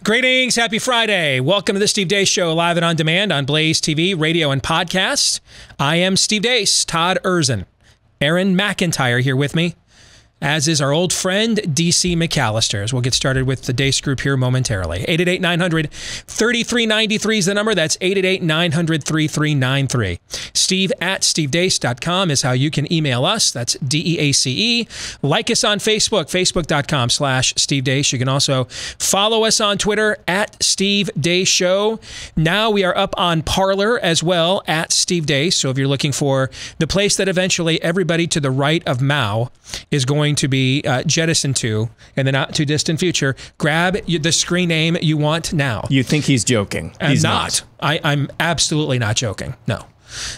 Greetings. Happy Friday. Welcome to the Steve Deace Show, live and on demand on Blaze TV, radio, and podcast. I am Steve Deace, Todd Erzin, Aaron McIntyre here with me, as is our old friend, DC McAllister. As we'll get started with the Deace group here momentarily. 888-900-3393 is the number. That's 888-900-3393. Steve at stevedeace.com is how you can email us. That's DEACE. Like us on Facebook, facebook.com/Steve Deace. You can also follow us on Twitter at Steve Deace Show. Now we are up on Parler as well at Steve Deace. So if you're looking for the place that eventually everybody to the right of Mao is going to be jettisoned to in the not too distant future, grab the screen name you want now. You think he's joking? He's not. I'm absolutely not joking. No.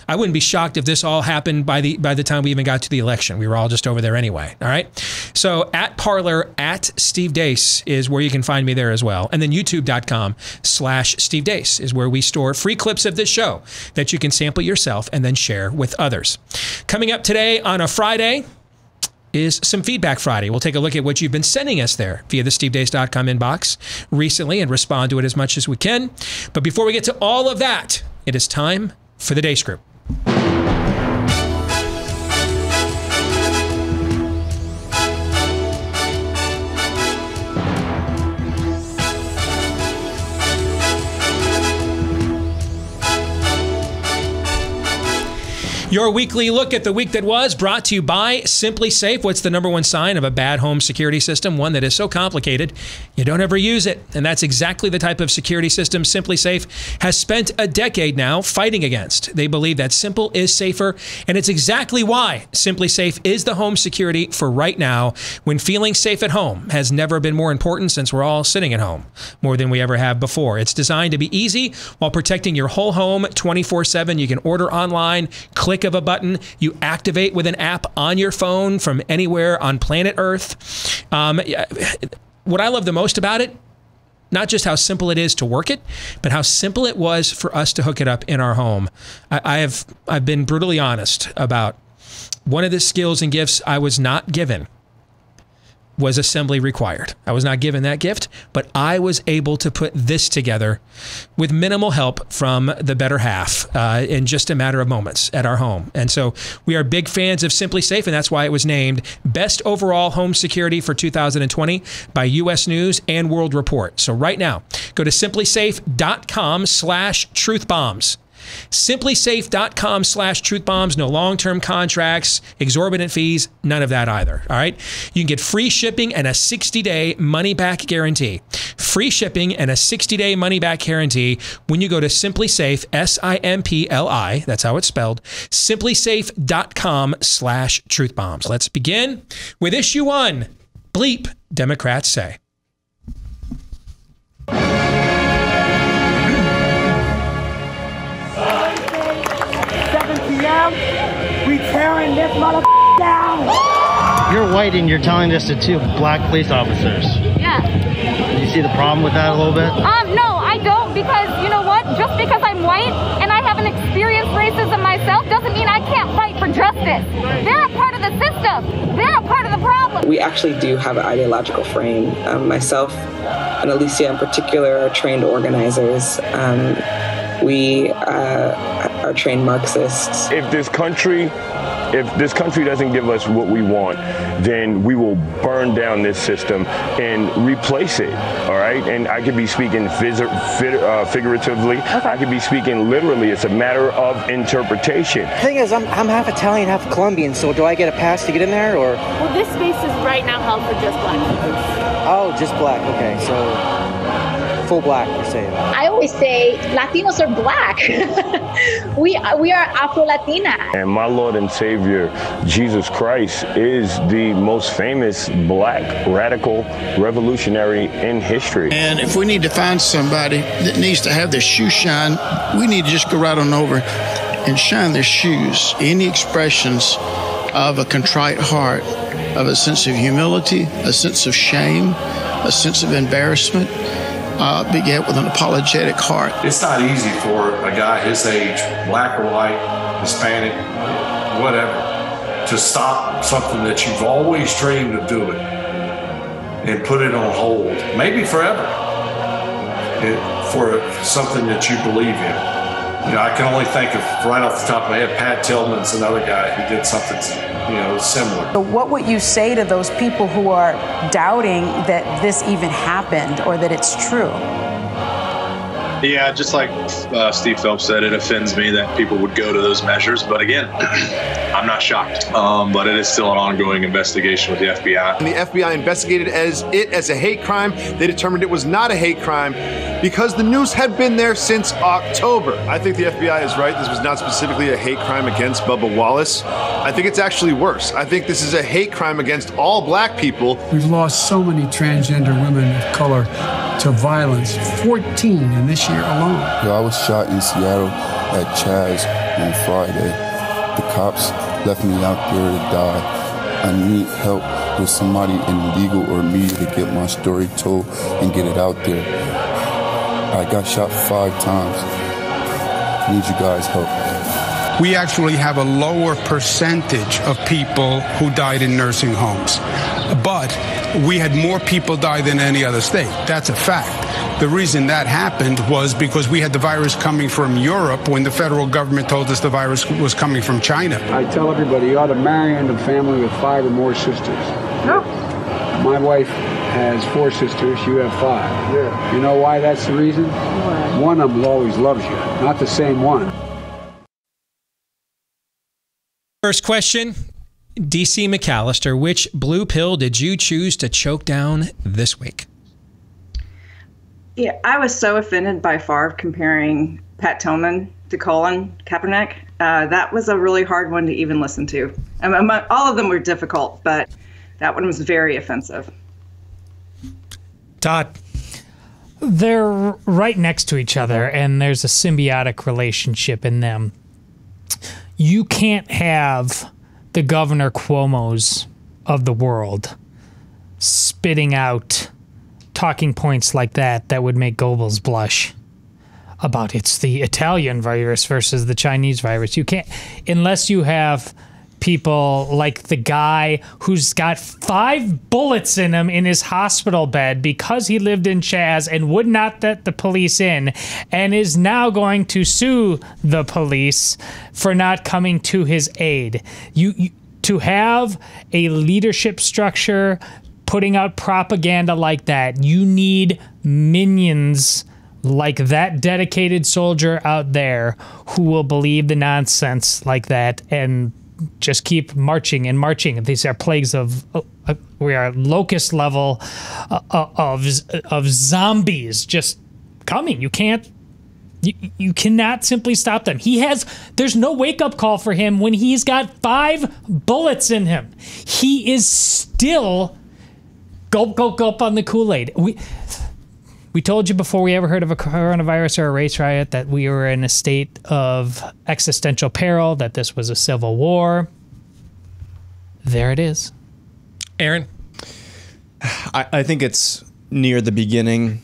I wouldn't be shocked if this all happened by the time we even got to the election. We were all just over there anyway. All right. So at Parler at Steve Deace is where you can find me there as well. And then youtube.com/Steve Deace is where we store free clips of this show that you can sample yourself and then share with others. Coming up today on a Friday is some Feedback Friday. We'll take a look at what you've been sending us there via the stevedeace.com inbox recently and respond to it as much as we can. But before we get to all of that, it is time for the Deace Group. Your weekly look at the week that was, brought to you by SimpliSafe. What's the number one sign of a bad home security system? One that is so complicated, you don't ever use it. And that's exactly the type of security system SimpliSafe has spent a decade now fighting against. They believe that simple is safer, and it's exactly why SimpliSafe is the home security for right now, when feeling safe at home has never been more important, since we're all sitting at home more than we ever have before. It's designed to be easy while protecting your whole home 24/7. You can order online, click of a button, you activate with an app on your phone from anywhere on planet Earth. What I love the most about it, not just how simple it is to work it, but how simple it was for us to hook it up in our home. I've been brutally honest about one of the skills and gifts I was not given was assembly required. I was not given that gift, but I was able to put this together with minimal help from the better half in just a matter of moments at our home. And so we are big fans of SimpliSafe, and that's why it was named Best Overall Home Security for 2020 by U.S. News and World Report. So right now, go to simplysafe.com/truthbombs. SimpliSafe.com/truthbombs. No long-term contracts, exorbitant fees, none of that either. All right. You can get free shipping and a 60-day money-back guarantee. Free shipping and a 60-day money-back guarantee when you go to SimpliSafe, SIMPLI, that's how it's spelled, SimpliSafe.com/truthbombs. Let's begin with issue 1. Bleep, Democrats say. We tearing this mother down. You're white and you're telling this to 2 black police officers. Yeah. Do you see the problem with that a little bit? No, I don't, because you know what? Just because I'm white and I haven't experienced racism myself doesn't mean I can't fight for justice. They're a part of the system. They're a part of the problem. We actually do have an ideological frame. Myself and Alicia in particular are trained organizers. We are trained Marxists. If this country doesn't give us what we want, then we will burn down this system and replace it, all right? And I could be speaking figuratively. Okay. I could be speaking literally. It's a matter of interpretation. The thing is, I'm half Italian, half Colombian, so do I get a pass to get in there, or? Well, this space is right now held for just black people. Oh, just black, okay, so full black, you're saying. I always say Latinos are black. we are Afro-Latina. And my Lord and Savior, Jesus Christ, is the most famous black radical revolutionary in history. And if we need to find somebody that needs to have their shoe shine, we need to just go right on over and shine their shoes. Any expressions of a contrite heart, of a sense of humility, a sense of shame, a sense of embarrassment, beget with an apologetic heart. It's not easy for a guy his age, black or white, Hispanic, whatever, to stop something that you've always dreamed of doing and put it on hold, maybe forever. for something that you believe in. You know, I can only think of, right off the top of my head, Pat Tillman's another guy who did something, you know, similar. So what would you say to those people who are doubting that this even happened or that it's true? Yeah, just like Steve Phelps said, it offends me that people would go to those measures. But again, I'm not shocked. But it is still an ongoing investigation with the FBI. And the FBI investigated it as a hate crime. They determined it was not a hate crime because the news had been there since October. I think the FBI is right. This was not specifically a hate crime against Bubba Wallace. I think it's actually worse. I think this is a hate crime against all black people. We've lost so many transgender women of color to violence, 14 in this year alone. I was shot in Seattle at Chaz on Friday. The cops left me out there to die. I need help with somebody in legal or media to get my story told and get it out there. I got shot 5 times. I need you guys' help. We actually have a lower percentage of people who died in nursing homes. But we had more people die than any other state. That's a fact. The reason that happened was because we had the virus coming from Europe when the federal government told us the virus was coming from China. I tell everybody you ought to marry into a family with 5 or more sisters. No. My wife has 4 sisters. You have 5. Yeah. You know why that's the reason? Why? One of them always loves you, not the same one. First question, DC McAllister, which blue pill did you choose to choke down this week? Yeah, I was so offended by Favre comparing Pat Tillman to Colin Kaepernick. That was a really hard one to even listen to. All of them were difficult, but that one was very offensive. Todd. They're right next to each other, and there's a symbiotic relationship in them. You can't have the Governor Cuomo's of the world spitting out talking points like that would make Goebbels blush about it's the Italian virus versus the Chinese virus. You can't, unless you have people like the guy who's got 5 bullets in him in his hospital bed because he lived in Chaz and would not let the police in and is now going to sue the police for not coming to his aid. You to have a leadership structure putting out propaganda like that, you need minions like that dedicated soldier out there who will believe the nonsense like that and just keep marching and marching. These are plagues of, we are locust level of zombies just coming. You can't, you cannot simply stop them. There's no wake up call for him when he's got 5 bullets in him. He is still gulp, gulp, gulp on the Kool-Aid. We told you before we ever heard of a coronavirus or a race riot that we were in a state of existential peril, that this was a civil war. There it is. Aaron? I think it's near the beginning,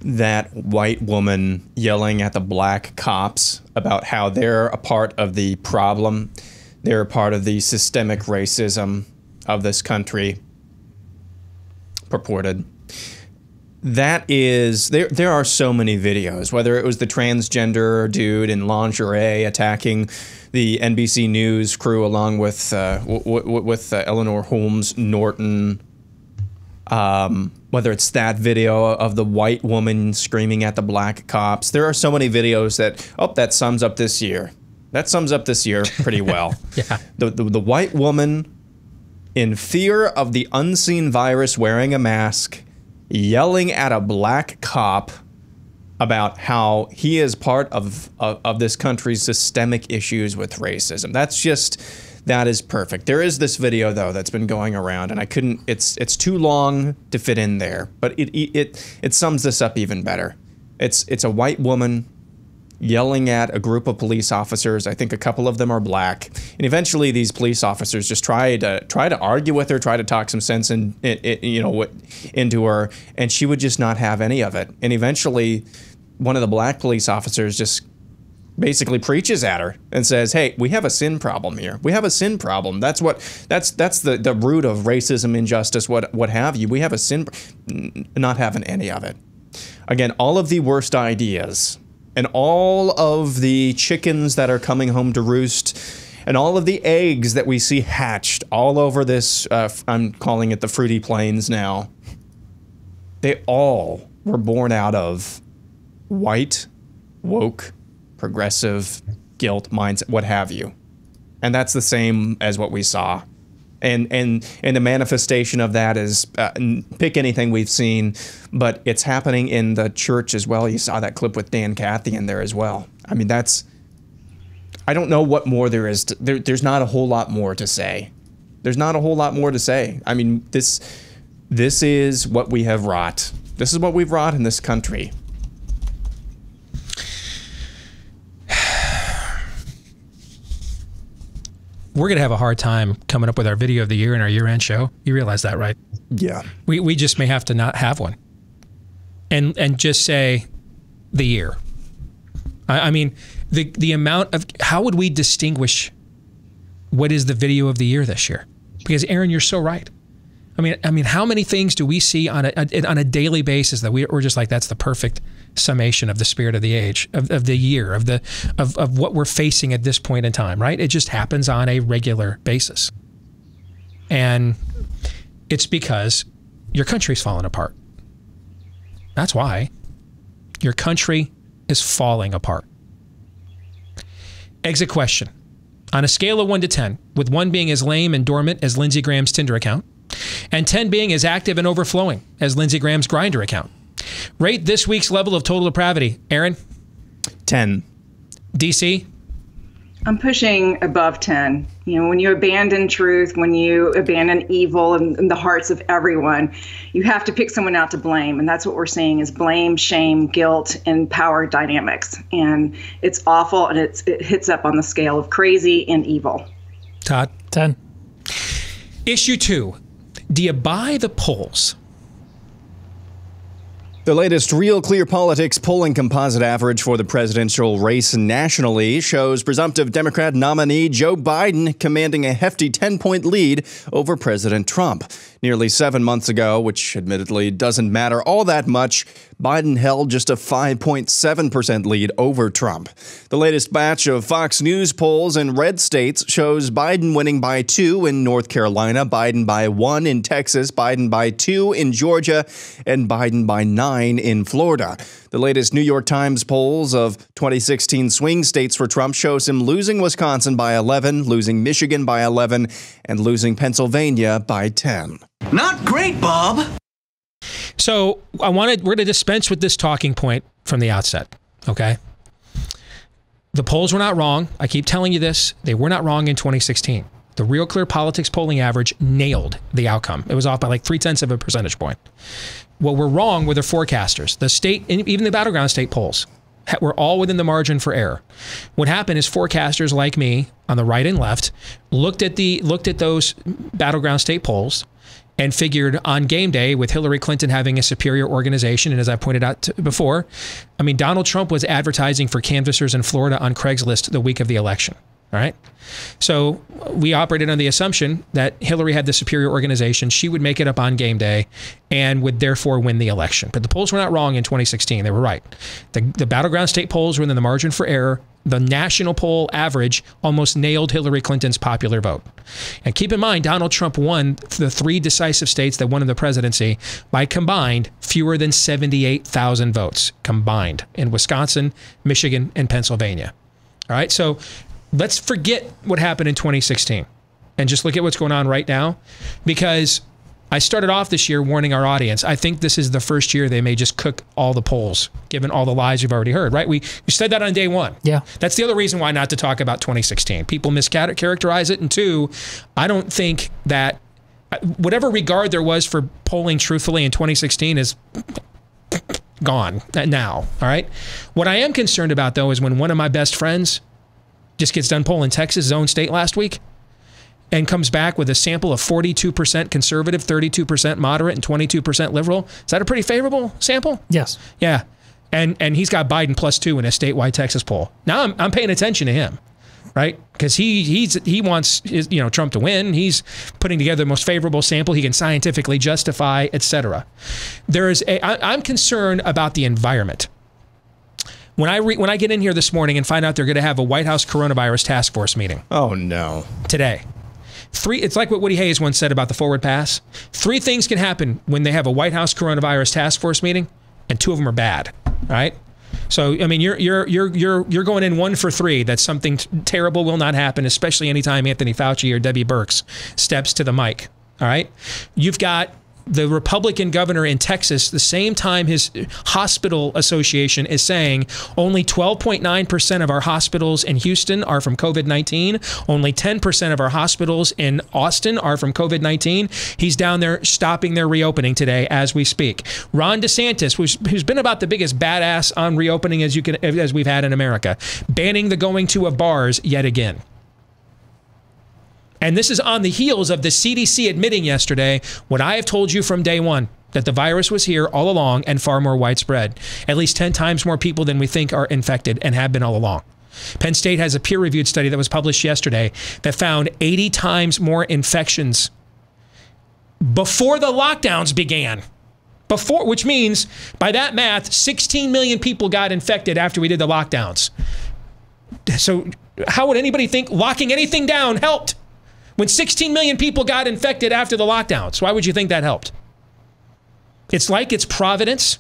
that white woman yelling at the black cops about how they're a part of the problem. They're a part of the systemic racism of this country. Purported. That is, there are so many videos, whether it was the transgender dude in lingerie attacking the NBC News crew along with Eleanor Holmes Norton, whether it's that video of the white woman screaming at the black cops. There are so many videos that sums up this year. That sums up this year pretty well. Yeah. The white woman in fear of the unseen virus wearing a mask, yelling at a black cop about how he is part of this country's systemic issues with racism. That is perfect. There is this video though that's been going around, and I couldn't. It's too long to fit in there, but it sums this up even better. It's a white woman yelling at a group of police officers. I think a couple of them are black, and eventually these police officers just try to argue with her, try to talk some sense into her, and she would just not have any of it. And eventually, one of the black police officers just basically preaches at her and says, "Hey, we have a sin problem here. We have a sin problem. That's the root of racism, injustice, what have you. We have a sin, not having any of it." Again, all of the worst ideas and all of the chickens that are coming home to roost and all of the eggs that we see hatched all over this, I'm calling it the Fruity Plains now, they all were born out of white, woke, progressive, guilt, mindset, what have you. And that's the same as what we saw. And the manifestation of that is, pick anything we've seen, but it's happening in the church as well. You saw that clip with Dan Cathy in there as well. I mean, I don't know what more there is. There's not a whole lot more to say. There's not a whole lot more to say. I mean, this is what we have wrought. This is what we've wrought in this country. We're going to have a hard time coming up with our video of the year in our year-end show. You realize that, right? Yeah. We just may have to not have one. And just say the year. I mean, the amount of, how would we distinguish what is the video of the year this year? Because Aaron, you're so right. I mean, how many things do we see on a daily basis that we're just like, that's the perfect summation of the spirit of the age, of the year, of what we're facing at this point in time, right? It just happens on a regular basis. And it's because your country's falling apart. That's why. Your country is falling apart. Exit question. On a scale of 1 to 10, with 1 being as lame and dormant as Lindsey Graham's Tinder account, and 10 being as active and overflowing as Lindsey Graham's Grindr account, rate this week's level of total depravity. Aaron? 10. DC? I'm pushing above 10. You know, when you abandon truth, when you abandon evil in the hearts of everyone, you have to pick someone out to blame. And that's what we're seeing is blame, shame, guilt, and power dynamics. And it's awful, and it hits up on the scale of crazy and evil. Todd? 10. Issue 2. Do you buy the polls? The latest Real Clear Politics polling composite average for the presidential race nationally shows presumptive Democrat nominee Joe Biden commanding a hefty 10-point lead over President Trump. Nearly 7 months ago, which admittedly doesn't matter all that much, Biden held just a 5.7% lead over Trump. The latest batch of Fox News polls in red states shows Biden winning by 2 in North Carolina, Biden by 1 in Texas, Biden by 2 in Georgia, and Biden by 9 in Florida. The latest New York Times polls of 2016 swing states for Trump shows him losing Wisconsin by 11, losing Michigan by 11, and losing Pennsylvania by 10. Not great, Bob. So we're going to dispense with this talking point from the outset, okay? The polls were not wrong. I keep telling you this. They were not wrong in 2016. The Real Clear Politics polling average nailed the outcome. It was off by like 0.3 of a percentage point. What were wrong were the forecasters. The state, even the battleground state polls, were all within the margin for error. What happened is forecasters like me on the right and left looked at those battleground state polls and figured on game day, with Hillary Clinton having a superior organization, and as I pointed out before, I mean, Donald Trump was advertising for canvassers in Florida on Craigslist the week of the election. All right. So we operated on the assumption that Hillary had the superior organization. She would make it up on game day and would therefore win the election. But the polls were not wrong in 2016. They were right. The battleground state polls were within the margin for error. The national poll average almost nailed Hillary Clinton's popular vote. And keep in mind, Donald Trump won the 3 decisive states that won him the presidency by combined fewer than 78,000 votes combined in Wisconsin, Michigan, and Pennsylvania. All right. So let's forget what happened in 2016 and just look at what's going on right now, because I started off this year warning our audience. I think this is the first year they may just cook all the polls, given all the lies you've already heard, right? We said that on day 1. Yeah. That's the other reason why not to talk about 2016. People mischaracterize it. And 2, I don't think that whatever regard there was for polling truthfully in 2016 is gone now, all right? What I am concerned about, though, is when one of my best friends just gets done polling Texas, his own state last week, and comes back with a sample of 42% conservative, 32% moderate, and 22% liberal. Is that a pretty favorable sample? Yes. Yeah. And he's got Biden +2 in a statewide Texas poll. Now I'm paying attention to him. right? Because he wants Trump to win. He's putting together the most favorable sample he can scientifically justify, etc. I'm concerned about the environment. When I get in here this morning and find out they're going to have a White House coronavirus task force meeting. Oh no! Today. It's like what Woody Hayes once said about the forward pass. 3 things can happen when they have a White House coronavirus task force meeting, and 2 of them are bad. All right. So I mean, you're going in 1 for 3 that something terrible will not happen, especially anytime Anthony Fauci or Debbie Birx steps to the mic. All right. You've got the Republican governor in Texas, the same time his hospital association is saying only 12.9% of our hospitals in Houston are from COVID-19. Only 10% of our hospitals in Austin are from COVID-19. He's down there stopping their reopening today as we speak. Ron DeSantis, who's been about the biggest badass on reopening as we've had in America, banning the going to of bars yet again. And this is on the heels of the CDC admitting yesterday what I have told you from day one, that the virus was here all along and far more widespread. At least 10 times more people than we think are infected and have been all along. Penn State has a peer-reviewed study that was published yesterday that found 80 times more infections before the lockdowns began. Which means, by that math, 16 million people got infected after we did the lockdowns. So how would anybody think locking anything down helped? When 16 million people got infected after the lockdowns, why would you think that helped? It's like it's Providence.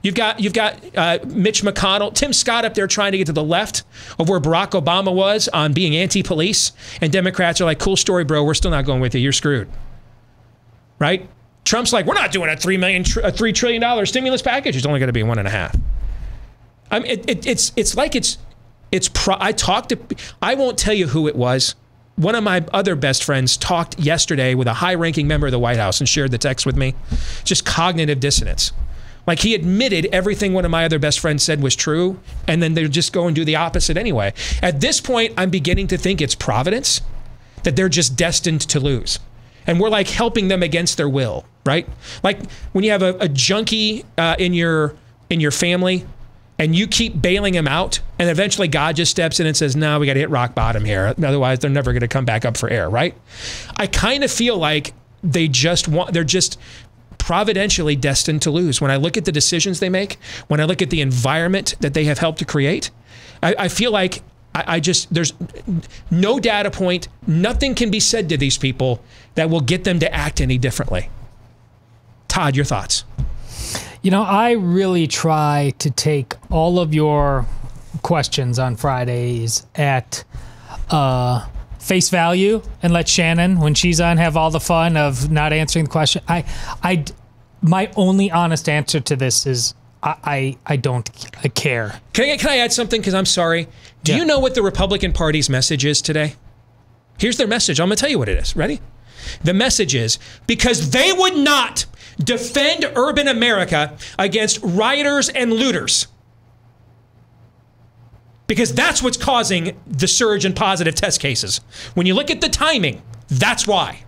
You've got Mitch McConnell, Tim Scott up there trying to get to the left of where Barack Obama was on being anti-police, and Democrats are like, cool story, bro, we're still not going with you, you're screwed. Right? Trump's like, we're not doing a $3 trillion stimulus package. It's only going to be 1.5. I mean, it's like I won't tell you who it was. One of my other best friends talked yesterday with a high-ranking member of the White House and shared the text with me. Just cognitive dissonance. Like he admitted everything one of my other best friends said was true, and then they just go and do the opposite anyway. At this point, I'm beginning to think it's Providence, that they're just destined to lose. And we're like helping them against their will, right? Like when you have a junkie in your family, and you keep bailing him out, and eventually God just steps in and says, no, we got to hit rock bottom here. Otherwise, they're never going to come back up for air, right? I kind of feel like they're just providentially destined to lose. When I look at the decisions they make, when I look at the environment that they have helped to create, I feel like there's no data point, nothing can be said to these people that will get them to act any differently. Todd, your thoughts? You know, I really try to take all of your questions on Fridays at face value and let Shannon, when she's on, have all the fun of not answering the question. My only honest answer to this is I don't care. Can I add something? Because I'm sorry. Do you know what the Republican Party's message is today? Here's their message. I'm going to tell you what it is. Ready? The message is, because they would not defend urban America against rioters and looters, because that's what's causing the surge in positive test cases. When you look at the timing, that's why.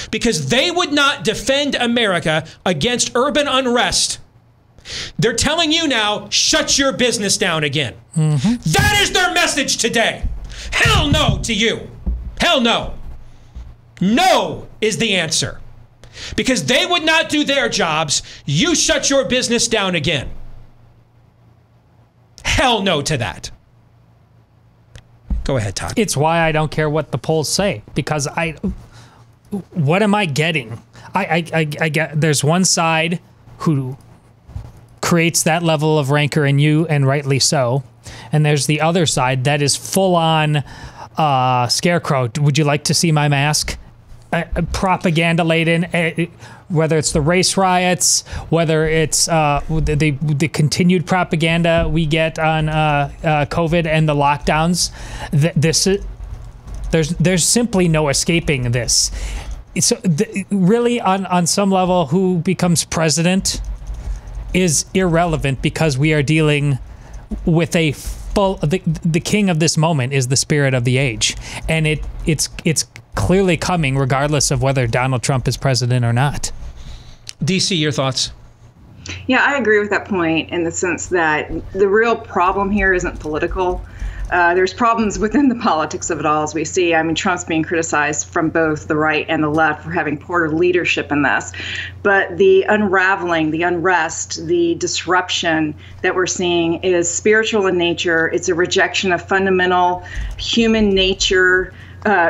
Because they would not defend America against urban unrest. They're telling you now, shut your business down again. Mm-hmm. That is their message today. Hell no to you. Hell no. No is the answer. Because they would not do their jobs, you shut your business down again. Hell no to that. Go ahead, Todd. It's why I don't care what the polls say, because what am I getting? I get there's one side who creates that level of rancor in you, and rightly so, and there's the other side that is full on scarecrow. Would you like to see my mask? Propaganda laden, whether it's the race riots, whether it's the continued propaganda we get on COVID and the lockdowns. There's simply no escaping this. So really, on some level, who becomes president is irrelevant, because we are dealing with a the king of this moment is the spirit of the age, and it's clearly coming regardless of whether Donald Trump is president or not. DC, your thoughts? Yeah, I agree with that point in the sense that the real problem here isn't political. There's problems within the politics of it all, as we see. I mean, Trump's being criticized from both the right and the left for having poor leadership in this. But the unraveling, the unrest, the disruption that we're seeing is spiritual in nature. It's a rejection of fundamental human nature,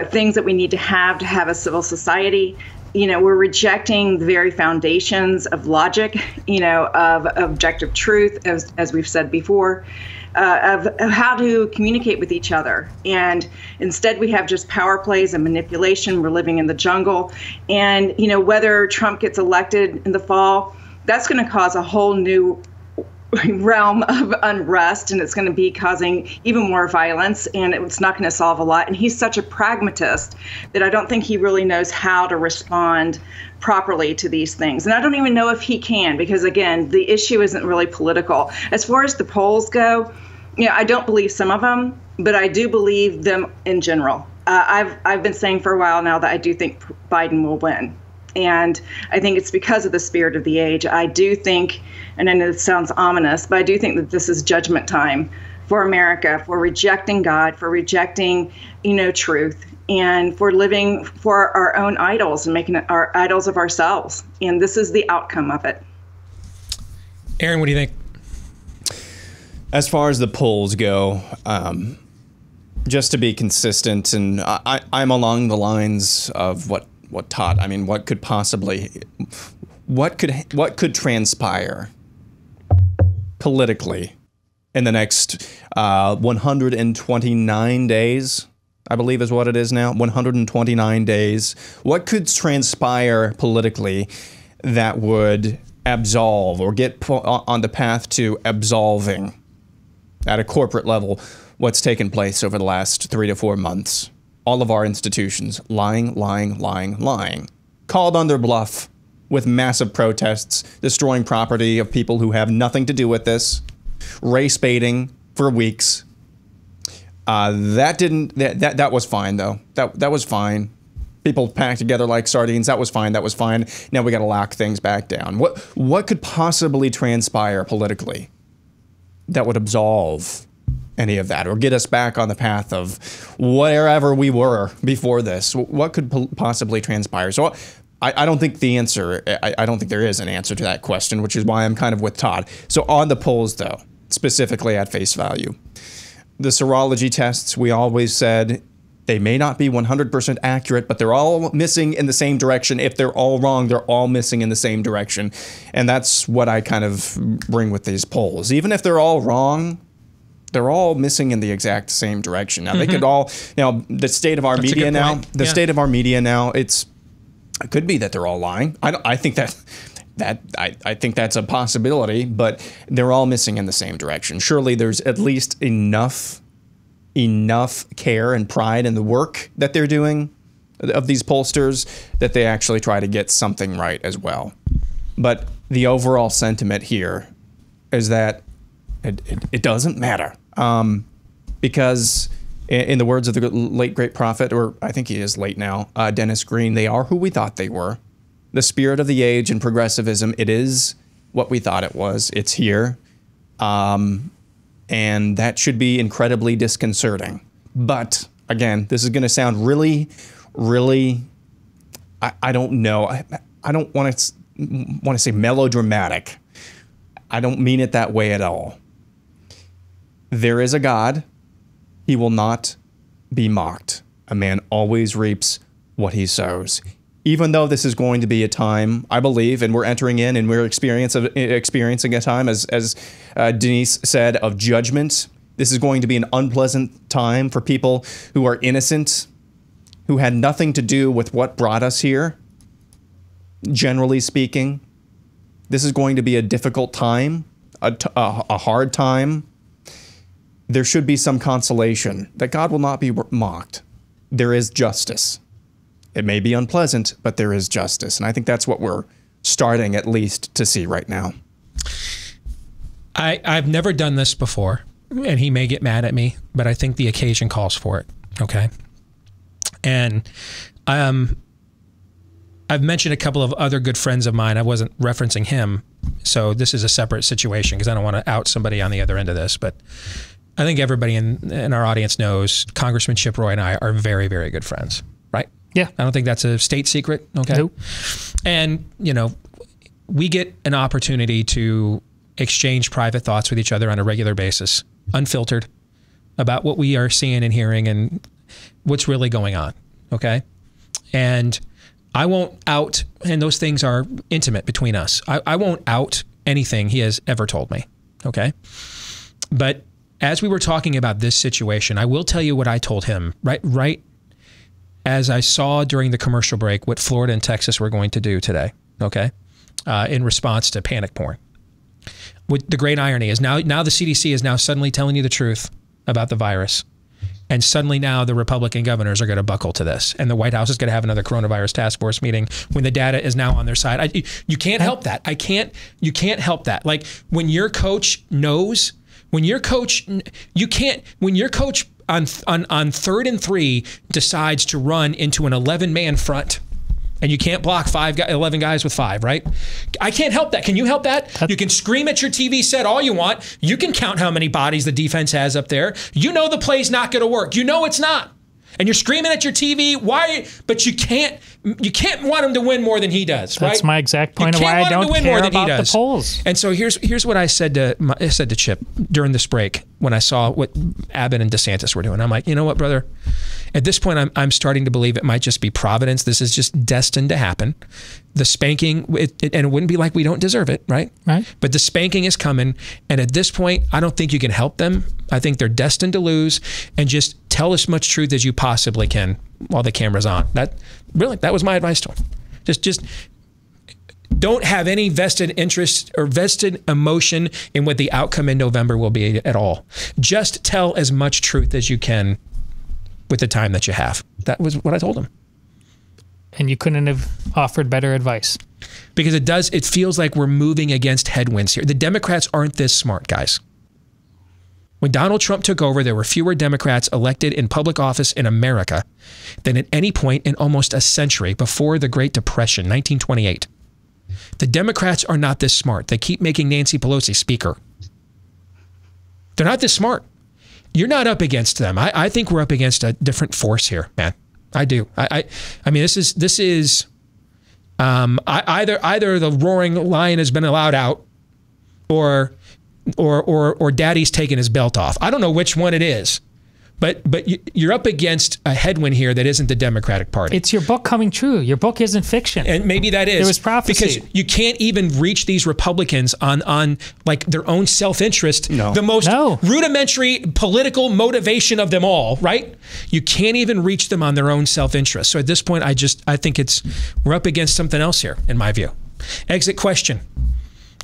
things that we need to have a civil society. You know, we're rejecting the very foundations of logic, you know, of objective truth, as we've said before. Of how to communicate with each other. And instead we have just power plays and manipulation. We're living in the jungle. And, you know, whether Trump gets elected in the fall, that's going to cause a whole new realm of unrest, and it's going to be causing even more violence, and it's not going to solve a lot. And he's such a pragmatist that I don't think he really knows how to respond properly to these things. And I don't even know if he can, because again, the issue isn't really political. As far as the polls go, you know, I don't believe some of them, but I do believe them in general. I've been saying for a while now that I do think Biden will win. And I think it's because of the spirit of the age. I do think, and I know this sounds ominous, but I do think that this is judgment time for America, for rejecting God, for rejecting, you know, truth, and for living for our own idols and making our idols of ourselves. And this is the outcome of it. Aaron, what do you think? As far as the polls go, just to be consistent, and I'm along the lines of what Todd, I mean, what could transpire politically in the next 129 days, I believe is what it is now, 129 days. What could transpire politically that would absolve or get on the path to absolving at a corporate level what's taken place over the last 3 to 4 months? All of our institutions lying, called on their bluff with massive protests, destroying property of people who have nothing to do with this, race baiting for weeks. That was fine though. That was fine. People packed together like sardines. That was fine. Now we got to lock things back down. What could possibly transpire politically that would absolve any of that or get us back on the path of wherever we were before this? What could possibly transpire? So I don't think the answer, I don't think there is an answer to that question, which is why I'm kind of with Todd. So on the polls though, specifically at face value, the serology tests, we always said they may not be 100% accurate, but they're all missing in the same direction. If they're all wrong, they're all missing in the same direction. And that's what I kind of bring with these polls. Even if they're all wrong, they're all missing in the exact same direction. Now, they could all, the state of our media now, state of our media now, it could be that they're all lying. I think I think that's a possibility, but they're all missing in the same direction. Surely there's at least enough care and pride in the work that they're doing of these pollsters that they actually try to get something right as well. But the overall sentiment here is that it doesn't matter, because in the words of the late great prophet, or I think he is late now, Dennis Green, they are who we thought they were. The spirit of the age and progressivism, it is what we thought it was. It's here. And that should be incredibly disconcerting. But again, this is going to sound really, really, I don't know. I don't want to say melodramatic. I don't mean it that way at all. There is a God. He will not be mocked. A man always reaps what he sows. Even though this is going to be a time, I believe, and we're entering in and we're experiencing a time, as Denise said, of judgment. This is going to be an unpleasant time for people who are innocent, who had nothing to do with what brought us here, generally speaking. This is going to be a difficult time, a hard time. There should be some consolation that God will not be mocked. There is justice. It may be unpleasant, but there is justice. And I think that's what we're starting at least to see right now. I've never done this before, and he may get mad at me, but I think the occasion calls for it, okay? And I've mentioned a couple of other good friends of mine. I wasn't referencing him, so this is a separate situation because I don't want to out somebody on the other end of this. But I think everybody in our audience knows Congressman Chip Roy and I are very, very good friends, right? Yeah. I don't think that's a state secret, okay? Nope. And, you know, we get an opportunity to exchange private thoughts with each other on a regular basis, unfiltered, about what we are seeing and hearing and what's really going on, okay? And I won't out, and those things are intimate between us. I won't out anything he has ever told me, okay? But as we were talking about this situation, I will tell you what I told him right as I saw during the commercial break what Florida and Texas were going to do today, okay, in response to panic porn. What the great irony is now the CDC is now suddenly telling you the truth about the virus. And suddenly now the Republican governors are going to buckle to this. And the White House is going to have another coronavirus task force meeting when the data is now on their side. You can't help that. You can't help that. Like when your coach knows, when your coach on 3rd and 3 decides to run into an 11-man front, and you can't block 11 guys with 5, right? I can't help that. Can you help that? You can scream at your TV set all you want. You can count how many bodies the defense has up there. You know the play's not going to work. You know it's not. And you're screaming at your TV. Why? But you can't want him to win more than he does, right? That's my exact point of why I don't care about the polls. And so here's what I said to Chip during this break when I saw what Abbott and DeSantis were doing. I'm like, you know what, brother? At this point, I'm starting to believe it might just be providence. This is just destined to happen. The spanking, and it wouldn't be like we don't deserve it, right? Right. But the spanking is coming. And at this point, I don't think you can help them. I think they're destined to lose. And just tell as much truth as you possibly can while the camera's on. That was my advice to him. Just don't have any vested interest or vested emotion in what the outcome in November will be at all. Just tell as much truth as you can with the time that you have. That was what I told him. And you couldn't have offered better advice. Because it feels like we're moving against headwinds here. The Democrats aren't this smart, guys. When Donald Trump took over, there were fewer Democrats elected in public office in America than at any point in almost a century before the Great Depression, 1928. The Democrats are not this smart. They keep making Nancy Pelosi speaker. They're not this smart. You're not up against them. I think we're up against a different force here, man. I do. I mean, this is either the roaring lion has been allowed out, or Daddy's taken his belt off. I don't know which one it is, but you're up against a headwind here that isn't the Democratic Party. It's your book coming true. Your book isn't fiction. And maybe that is. It was prophecy. Because you can't even reach these Republicans on like their own self-interest. No. The most rudimentary political motivation of them all, right? You can't even reach them on their own self-interest. So at this point, I think we're up against something else here, in my view. Exit question.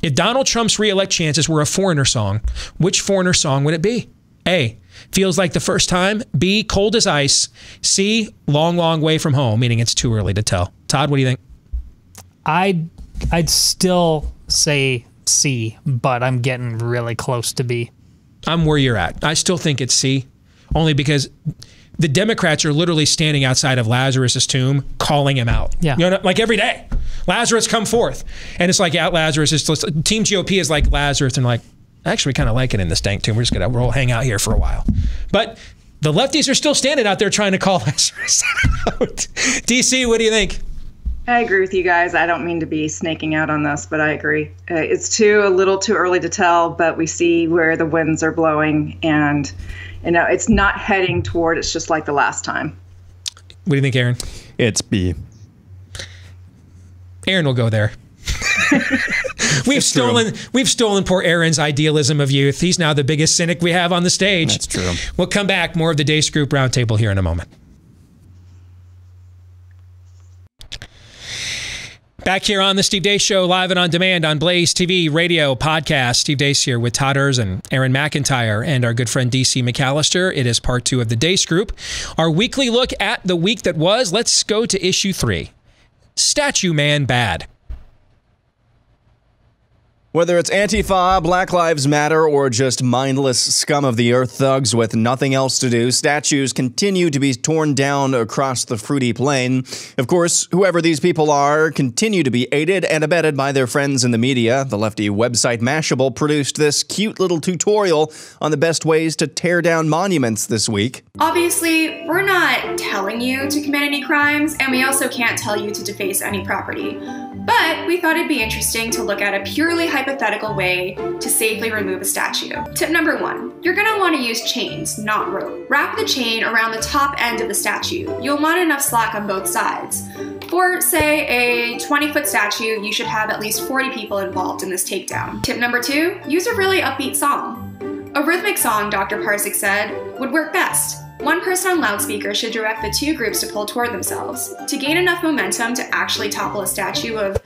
If Donald Trump's re-elect chances were a Foreigner song, which Foreigner song would it be? A, Feels Like the First Time. B, Cold as Ice. C, Long, Long Way from Home, meaning it's too early to tell. Todd, what do you think? I'd still say C, but I'm getting really close to B. I'm where you're at. I still think it's C, only because the Democrats are literally standing outside of Lazarus's tomb calling him out. Yeah. You know, like every day. Lazarus, come forth. And it's like, out Lazarus. Team GOP is like Lazarus, and like, actually, we kind of like it in this dank tomb. We're just going to hang out here for a while. But the lefties are still standing out there trying to call Lazarus out. DC, what do you think? I agree with you guys. I don't mean to be snaking out on this, but I agree. It's a little too early to tell, but we see where the winds are blowing, and it's not heading toward. It's just like the last time. What do you think, Aaron? It's B. Aaron will go there. We've stolen poor Aaron's idealism of youth. He's now the biggest cynic we have on the stage. That's true. We'll come back. More of the Deace Group Roundtable here in a moment. Back here on the Steve Deace Show, live and on demand on Blaze TV, radio, podcast. Steve Deace here with Todd Erzin, Aaron McIntyre, and our good friend DC McAllister. It is part 2 of the Deace Group. Our weekly look at the week that was. Let's go to issue 3. Statue Man bad. Whether it's Antifa, Black Lives Matter, or just mindless scum of the earth thugs with nothing else to do, statues continue to be torn down across the fruity plain. Of course, whoever these people are continue to be aided and abetted by their friends in the media. The lefty website Mashable produced this cute little tutorial on the best ways to tear down monuments this week. Obviously, we're not telling you to commit any crimes, and we also can't tell you to deface any property. But we thought it'd be interesting to look at a purely hypothetical way to safely remove a statue. Tip number 1, you're gonna wanna use chains, not rope. Wrap the chain around the top end of the statue. You'll want enough slack on both sides. For, say, a 20-foot statue, you should have at least 40 people involved in this takedown. Tip number 2, use a really upbeat song. A rhythmic song, Dr. Parsik said, would work best. One person on loudspeaker should direct the 2 groups to pull toward themselves. To gain enough momentum to actually topple a statue of,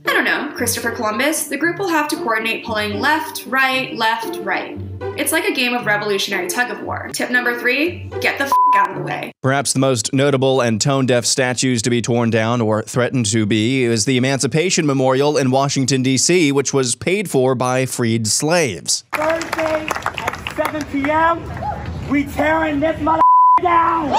I don't know, Christopher Columbus, the group will have to coordinate pulling left, right, left, right. It's like a game of revolutionary tug-of-war. Tip number 3, get the f*** out of the way. Perhaps the most notable and tone-deaf statues to be torn down, or threatened to be, is the Emancipation Memorial in Washington, D.C., which was paid for by freed slaves. Thursday at 7 p.m., we tearing this mother down!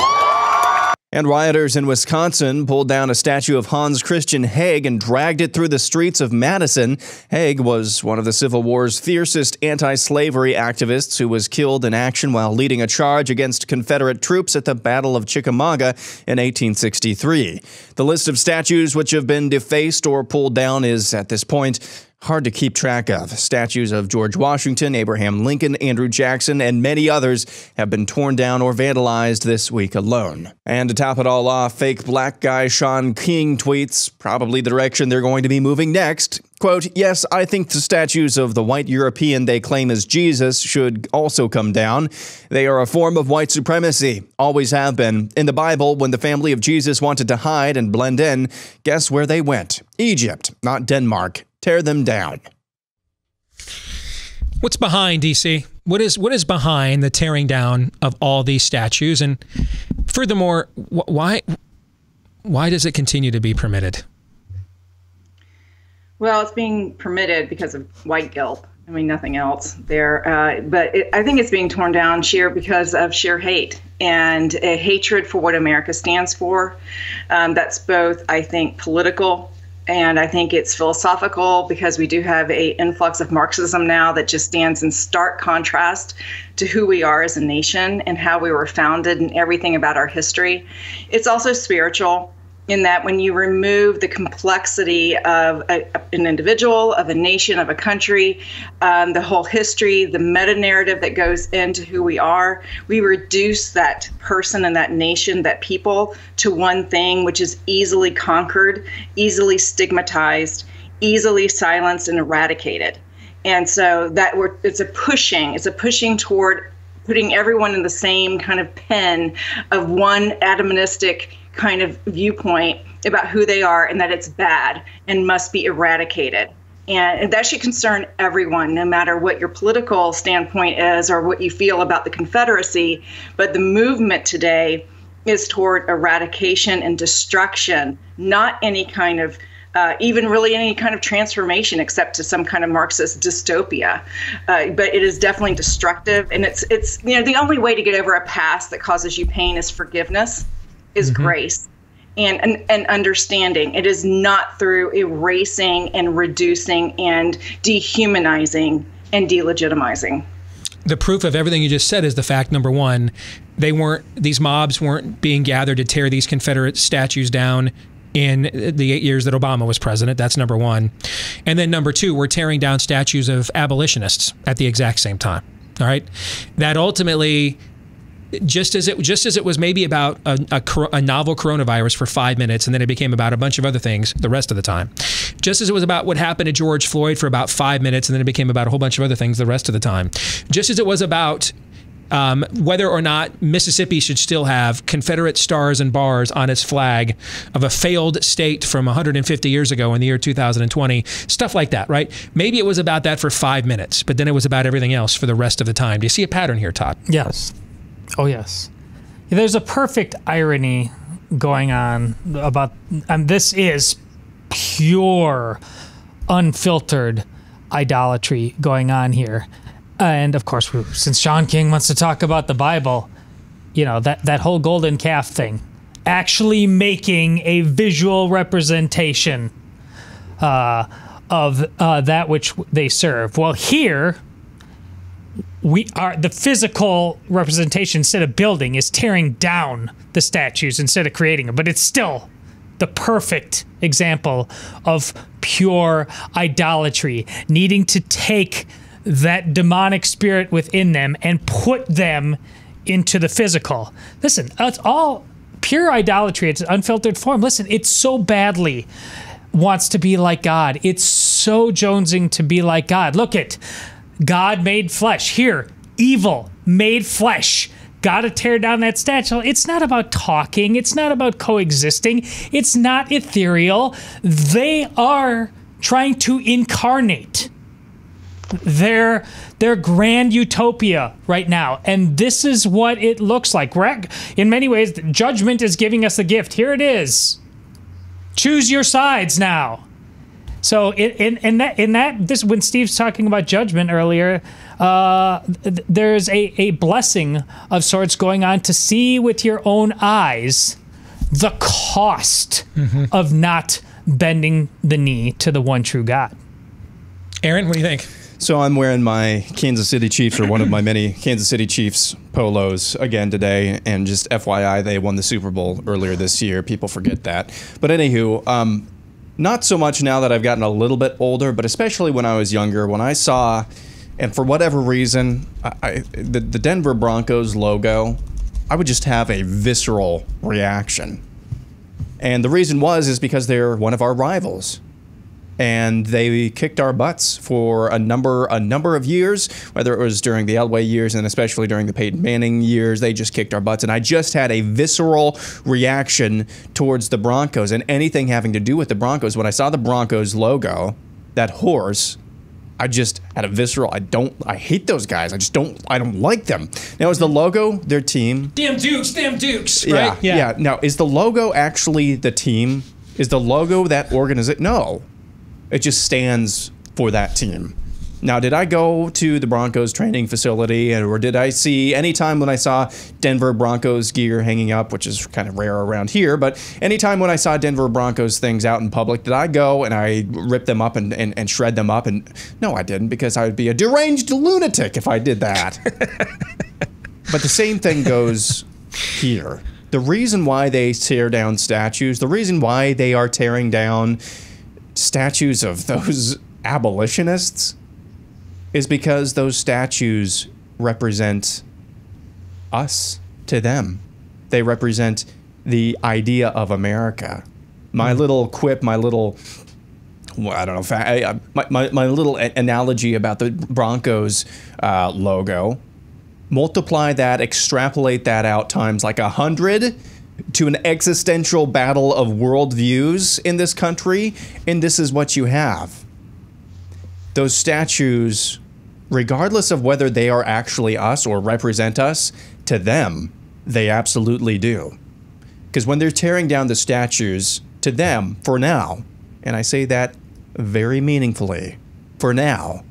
And rioters in Wisconsin pulled down a statue of Hans Christian Haig and dragged it through the streets of Madison. Haig was one of the Civil War's fiercest anti-slavery activists who was killed in action while leading a charge against Confederate troops at the Battle of Chickamauga in 1863. The list of statues which have been defaced or pulled down is, at this point, hard to keep track of. Statues of George Washington, Abraham Lincoln, Andrew Jackson, and many others have been torn down or vandalized this week alone. And to top it all off, fake black guy Sean King tweets, probably the direction they're going to be moving next. Quote, yes, I think the statues of the white European they claim is Jesus should also come down. They are a form of white supremacy, always have been. In the Bible, when the family of Jesus wanted to hide and blend in, guess where they went? Egypt, not Denmark. Tear them down. What's behind, DC? What is behind the tearing down of all these statues? And furthermore, why does it continue to be permitted? Well, it's being permitted because of white guilt. I mean, nothing else there. But I think it's being torn down because of sheer hate and a hatred for what America stands for. That's both, I think, political, and I think it's philosophical, because we do have an influx of Marxism now that just stands in stark contrast to who we are as a nation and how we were founded and everything about our history. It's also spiritual, in that when you remove the complexity of an individual, of a nation, of a country, the whole history, the meta-narrative that goes into who we are, we reduce that person and that nation, that people, to one thing, which is easily conquered, easily stigmatized, easily silenced and eradicated. And so it's a pushing toward putting everyone in the same kind of pen of one atomistic kind of viewpoint about who they are, and that it's bad and must be eradicated. And that should concern everyone, no matter what your political standpoint is or what you feel about the Confederacy. But the movement today is toward eradication and destruction, not any kind of even really any kind of transformation, except to some kind of Marxist dystopia. But it is definitely destructive, and it's the only way to get over a past that causes you pain is forgiveness, is grace, and understanding. It is not through erasing and reducing and dehumanizing and delegitimizing. The proof of everything you just said is the fact, number one, these mobs weren't being gathered to tear these Confederate statues down in the 8 years that Obama was president. That's number one. And then number two, we're tearing down statues of abolitionists at the exact same time. All right. That ultimately, just as it was maybe about a novel coronavirus for 5 minutes, and then it became about a bunch of other things the rest of the time. Just as it was about what happened to George Floyd for about 5 minutes, and then it became about a whole bunch of other things the rest of the time. Just as it was about whether or not Mississippi should still have Confederate stars and bars on its flag of a failed state from 150 years ago in the year 2020, stuff like that, right? Maybe it was about that for 5 minutes, but then it was about everything else for the rest of the time. Do you see a pattern here, Todd? Yes. Oh, yes. There's a perfect irony going on about, and this is pure, unfiltered idolatry going on here. And of course, since Sean King wants to talk about the Bible, that whole golden calf thing, actually making a visual representation of that which they serve. Well, here we are, the physical representation, instead of building, is tearing down the statues instead of creating them. But it's still the perfect example of pure idolatry, needing to take that demonic spirit within them and put them into the physical. Listen, it's all pure idolatry. It's unfiltered form. Listen, it so badly wants to be like God. It's so jonesing to be like God. Look at God made flesh. Here, evil made flesh. Got to tear down that statue. It's not about talking. It's not about coexisting. It's not ethereal. They are trying to incarnate their grand utopia right now. And this is what it looks like. In many ways, judgment is giving us a gift. Here it is. Choose your sides now. So when Steve's talking about judgment earlier, there's a blessing of sorts going on to see with your own eyes the cost of not bending the knee to the one true God. Aaron, what do you think? So I'm wearing my Kansas City Chiefs, or one of my many Kansas City Chiefs polos again today. And just FYI, they won the Super Bowl earlier this year. People forget that. But anywho, not so much now that I've gotten a little bit older, but especially when I was younger, when I saw, and for whatever reason, the Denver Broncos logo, I would just have a visceral reaction. And the reason is because they're one of our rivals. And they kicked our butts for a number of years, whether it was during the Elway years and especially during the Peyton Manning years. They just kicked our butts, and I just had a visceral reaction towards the Broncos and anything having to do with the Broncos. When I saw the Broncos logo, that horse, I just had a visceral. I hate those guys. I don't like them. Now, is the logo their team? Damn Dukes, right? Yeah. Now, is the logo actually the team? Is the logo that organization? No. It just stands for that team. Now, did I go to the Broncos training facility, or did I see, anytime when I saw Denver Broncos gear hanging up, which is kind of rare around here, but anytime when I saw Denver Broncos things out in public, did I go and I rip them up and shred them up? And no, I didn't, because I would be a deranged lunatic if I did that. But the same thing goes here. The reason why they tear down statues, the reason why they are tearing down statues of those abolitionists is because those statues represent us to them. They represent the idea of America. My little quip, my little, well, I don't know, my little analogy about the Broncos logo, multiply that, extrapolate that out times like 100 to an existential battle of worldviews in this country, and this is what you have. Those statues, regardless of whether they are actually us or represent us, to them, they absolutely do. Because when they're tearing down the statues, to them, for now, and I say that very meaningfully, for now,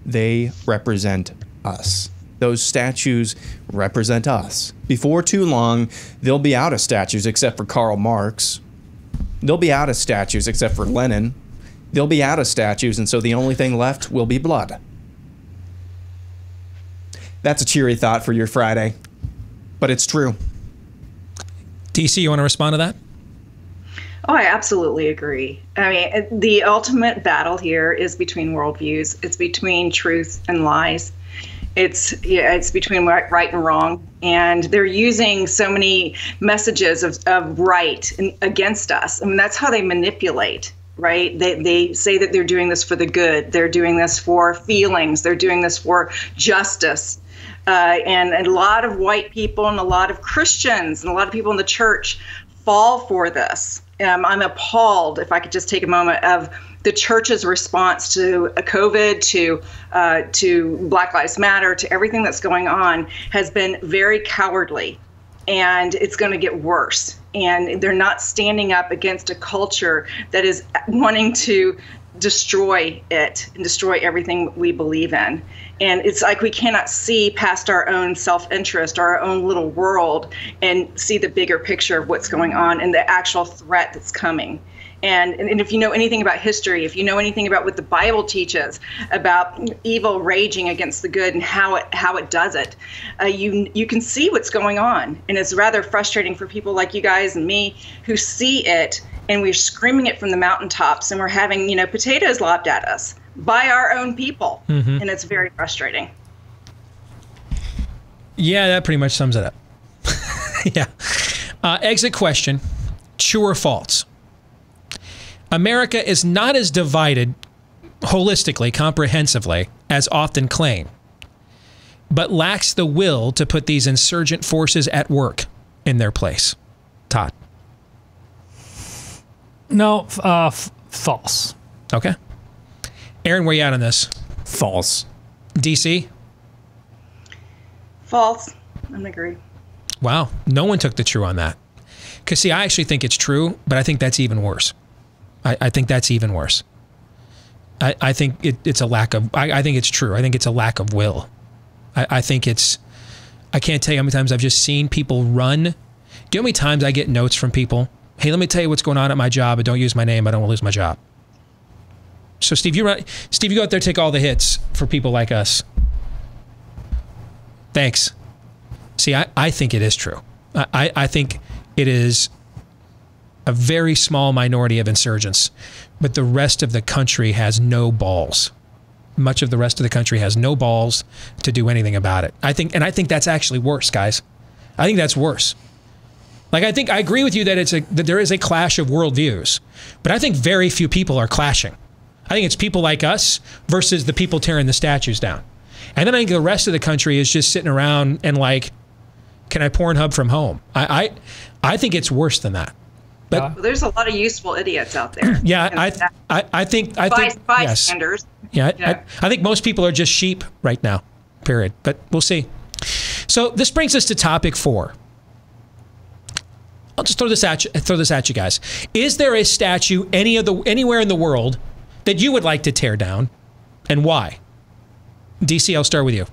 they represent us. Those statues represent us. Before too long, they'll be out of statues except for Karl Marx. They'll be out of statues except for Lenin. They'll be out of statues, and so the only thing left will be blood. That's a cheery thought for your Friday, but it's true. DC, you want to respond to that? Oh, I absolutely agree. I mean, the ultimate battle here is between worldviews. It's between truth and lies. It's between right and wrong, and they're using so many messages of right against us. I mean, that's how they manipulate, right? They say that they're doing this for the good. They're doing this for feelings. They're doing this for justice. And a lot of white people and a lot of Christians and a lot of people in the church fall for this. I'm appalled, if I could just take a moment, of the church's response to COVID, to Black Lives Matter, to everything that's going on, has been very cowardly, and it's going to get worse. And they're not standing up against a culture that is wanting to destroy it and destroy everything we believe in. And it's like we cannot see past our own self-interest, our own little world, and see the bigger picture of what's going on and the actual threat that's coming. And if you know anything about history, if you know anything about what the Bible teaches about evil raging against the good and how it does it, you can see what's going on. And it's rather frustrating for people like you guys and me who see it, and we're screaming it from the mountaintops, and we're having, potatoes lobbed at us by our own people. Mm-hmm. And it's very frustrating. Yeah, that pretty much sums it up. Yeah. Exit question, true or false? America is not as divided holistically, comprehensively, as often claimed, but lacks the will to put these insurgent forces at work in their place. Todd? No, false. Okay. Aaron, where you at on this? False. DC? False. I agree. Wow. No one took the true on that. Because, see, I actually think it's true, but I think that's even worse. I think that's even worse. I think it's a lack of... I think it's true. I think it's a lack of will. I think it's... I can't tell you how many times I've just seen people run. Do you know how many times I get notes from people? Hey, let me tell you what's going on at my job, but don't use my name. I don't want to lose my job. So, Steve, you go out there, take all the hits for people like us. Thanks. See, I think it is true. I think it is a very small minority of insurgents, but the rest of the country has no balls. Much of the rest of the country has no balls to do anything about it. I think that's actually worse, guys. I think that's worse. Like, I agree with you that there is a clash of worldviews, but I think very few people are clashing. I think it's people like us versus the people tearing the statues down. And then I think the rest of the country is just sitting around and like, can I Pornhub from home? I think it's worse than that. But there's a lot of useful idiots out there. Yeah, I think bystanders. Yes. Yeah, I think most people are just sheep right now. Period. But we'll see. So this brings us to topic 4. I'll just throw this at you guys. Is there a statue anywhere in the world that you would like to tear down, and why? DC, I'll start with you.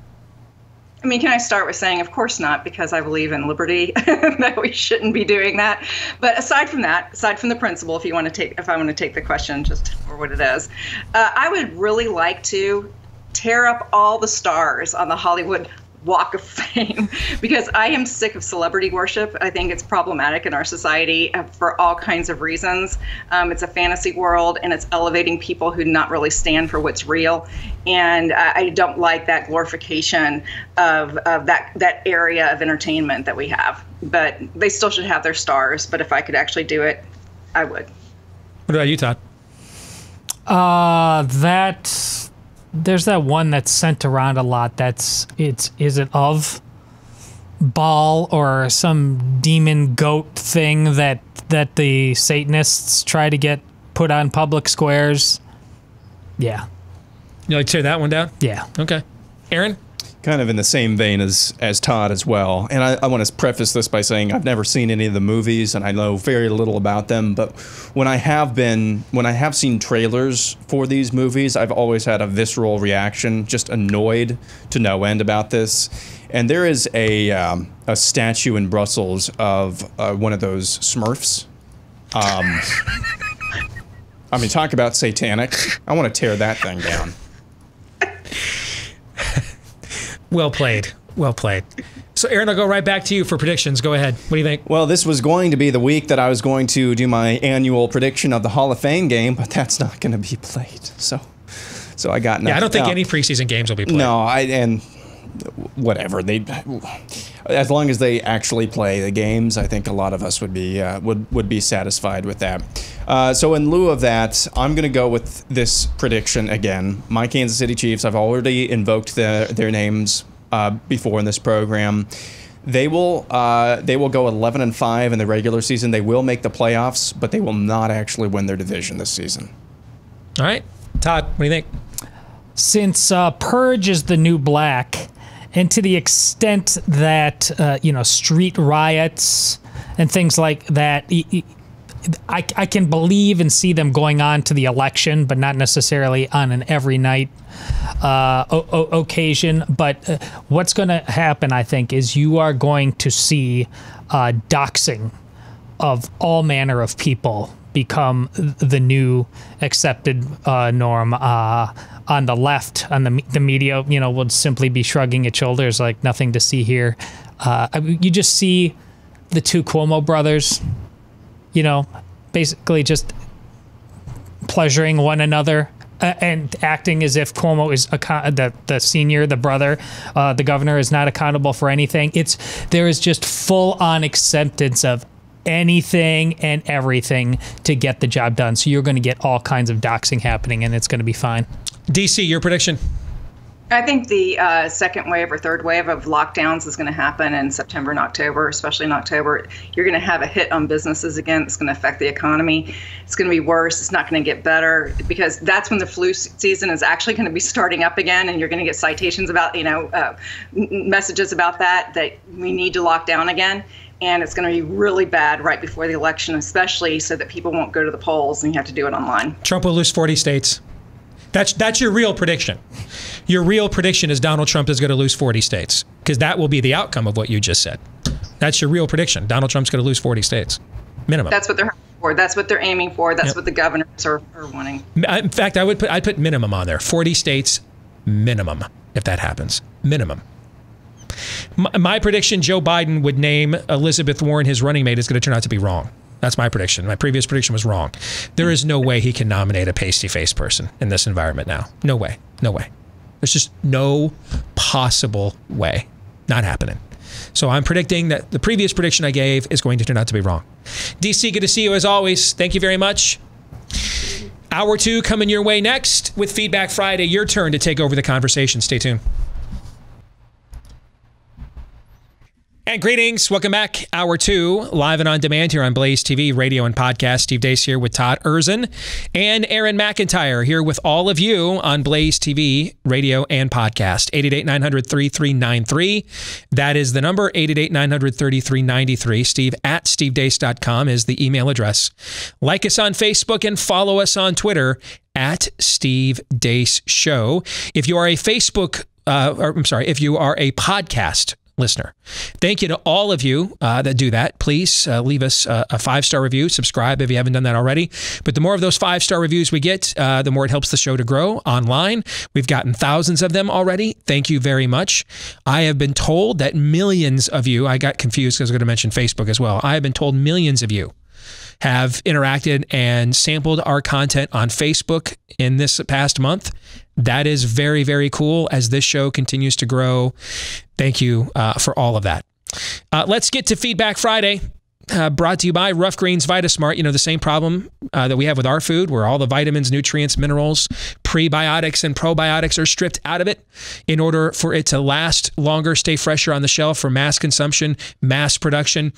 I mean, can I start with saying, of course not, because I believe in liberty, that we shouldn't be doing that. But aside from the principle, if I want to take the question just for what it is, I would really like to tear up all the stars on the Hollywood Walk of Fame, because I am sick of celebrity worship. I think it's problematic in our society for all kinds of reasons. It's a fantasy world, and it's elevating people who not really stand for what's real. And I don't like that glorification of that area of entertainment that we have. But they still should have their stars. But if I could actually do it, I would. What about you, Todd? There's that one that's sent around a lot. Is it of Baal or some demon goat thing that the Satanists try to get put on public squares? Yeah. You like to tear that one down? Yeah. Okay. Aaron? Kind of in the same vein as Todd as well. And I want to preface this by saying I've never seen any of the movies and I know very little about them. But when I have seen trailers for these movies, I've always had a visceral reaction, just annoyed to no end about this. And there is a statue in Brussels of one of those Smurfs. I mean, talk about satanic. I want to tear that thing down. Well played. Well played. So, Aaron, I'll go right back to you for predictions. Go ahead. What do you think? Well, this was going to be the week that I was going to do my annual prediction of the Hall of Fame game, but that's not going to be played. So I got nothing. Yeah, I don't think any preseason games will be played. No, and whatever. As long as they actually play the games, I think a lot of us would be satisfied with that. So in lieu of that, I'm going to go with this prediction again. My Kansas City Chiefs, I've already invoked their names before in this program. They will go 11-5 in the regular season. They will make the playoffs, but they will not actually win their division this season. All right. Todd, what do you think? Since Purge is the new black, and to the extent that street riots and things like that I can believe and see them going on to the election, but not necessarily on an every night occasion. But what's going to happen, I think, is you are going to see doxing of all manner of people become the new accepted norm. On the left, on the media, will simply be shrugging its shoulders like nothing to see here. You just see the two Cuomo brothers, basically just pleasuring one another and acting as if Cuomo is the senior, the brother, the governor is not accountable for anything. There is just full on acceptance of anything and everything to get the job done. So you're going to get all kinds of doxing happening, and it's going to be fine. DC, your prediction? I think the second wave or third wave of lockdowns is going to happen in September and October, especially in October. You're going to have a hit on businesses again. It's going to affect the economy. It's going to be worse. It's not going to get better because that's when the flu season is actually going to be starting up again, and you're going to get citations about, messages about that we need to lock down again. And it's going to be really bad right before the election, especially so that people won't go to the polls and you have to do it online. Trump will lose 40 states. That's your real prediction. Your real prediction is Donald Trump is going to lose 40 states because that will be the outcome of what you just said. That's your real prediction. Donald Trump's going to lose 40 states, minimum. That's what they're hoping for. That's what they're aiming for. That's what the governors are wanting. In fact, I'd put minimum on there. 40 states, minimum, if that happens. Minimum. My prediction, Joe Biden would name Elizabeth Warren his running mate, is going to turn out to be wrong. That's my prediction. My previous prediction was wrong. There is no way he can nominate a pasty-faced person in this environment now. No way. No way. There's just no possible way. Not happening. So I'm predicting that the previous prediction I gave is going to turn out to be wrong. DC, good to see you as always. Thank you very much. Hour 2 coming your way next with Feedback Friday. Your turn to take over the conversation. Stay tuned. And greetings. Welcome back. Hour 2, live and on demand here on Blaze TV, radio and podcast. Steve Deace here with Todd Erzin and Aaron McIntyre here with all of you on Blaze TV, radio and podcast. 888-900-3393. That is the number, 888-900-3393. Steve at stevedeace.com is the email address. Like us on Facebook and follow us on Twitter at Steve Deace Show. If you are a if you are a podcast listener, thank you to all of you that do that. Please leave us a 5-star review. Subscribe if you haven't done that already. But the more of those 5-star reviews we get, the more it helps the show to grow online. We've gotten thousands of them already. Thank you very much. I have been told that millions of you, I got confused because I was going to mention Facebook as well. I have been told millions of you have interacted and sampled our content on Facebook in this past month. That is very, very cool as this show continues to grow. Thank you for all of that. Let's get to Feedback Friday. Brought to you by Rough Greens VitaSmart. The same problem that we have with our food, where all the vitamins, nutrients, minerals, prebiotics, and probiotics are stripped out of it in order for it to last longer, stay fresher on the shelf for mass consumption, mass production.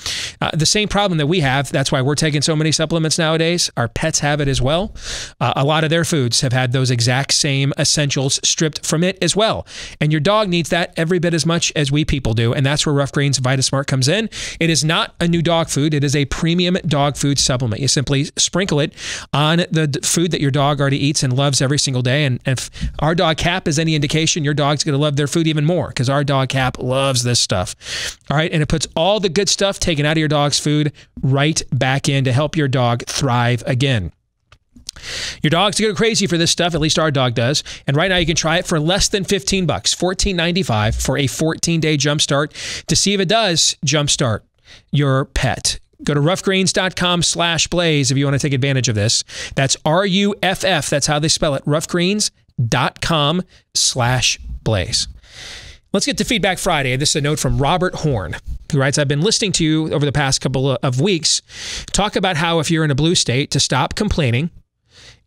The same problem that we have, that's why we're taking so many supplements nowadays. Our pets have it as well. A lot of their foods have had those exact same essentials stripped from it as well. And your dog needs that every bit as much as we people do. And that's where Rough Greens VitaSmart comes in. It is not a new dog food. It is a premium dog food supplement. You simply sprinkle it on the food that your dog already eats and loves every single day. And if our dog Cap is any indication, your dog's going to love their food even more because our dog Cap loves this stuff. All right. And it puts all the good stuff taken out of your dog's food right back in to help your dog thrive again. Your dog's going crazy for this stuff, at least our dog does. And right now you can try it for less than $15, $14.95 for a 14-day jumpstart to see if it does jumpstart your pet. Go to roughgreens.com/blaze if you want to take advantage of this. That's RUFF. That's how they spell it. roughgreens.com/blaze. Let's get to Feedback Friday. This is a note from Robert Horn, who writes, I've been listening to you over the past couple of weeks talk about how if you're in a blue state to stop complaining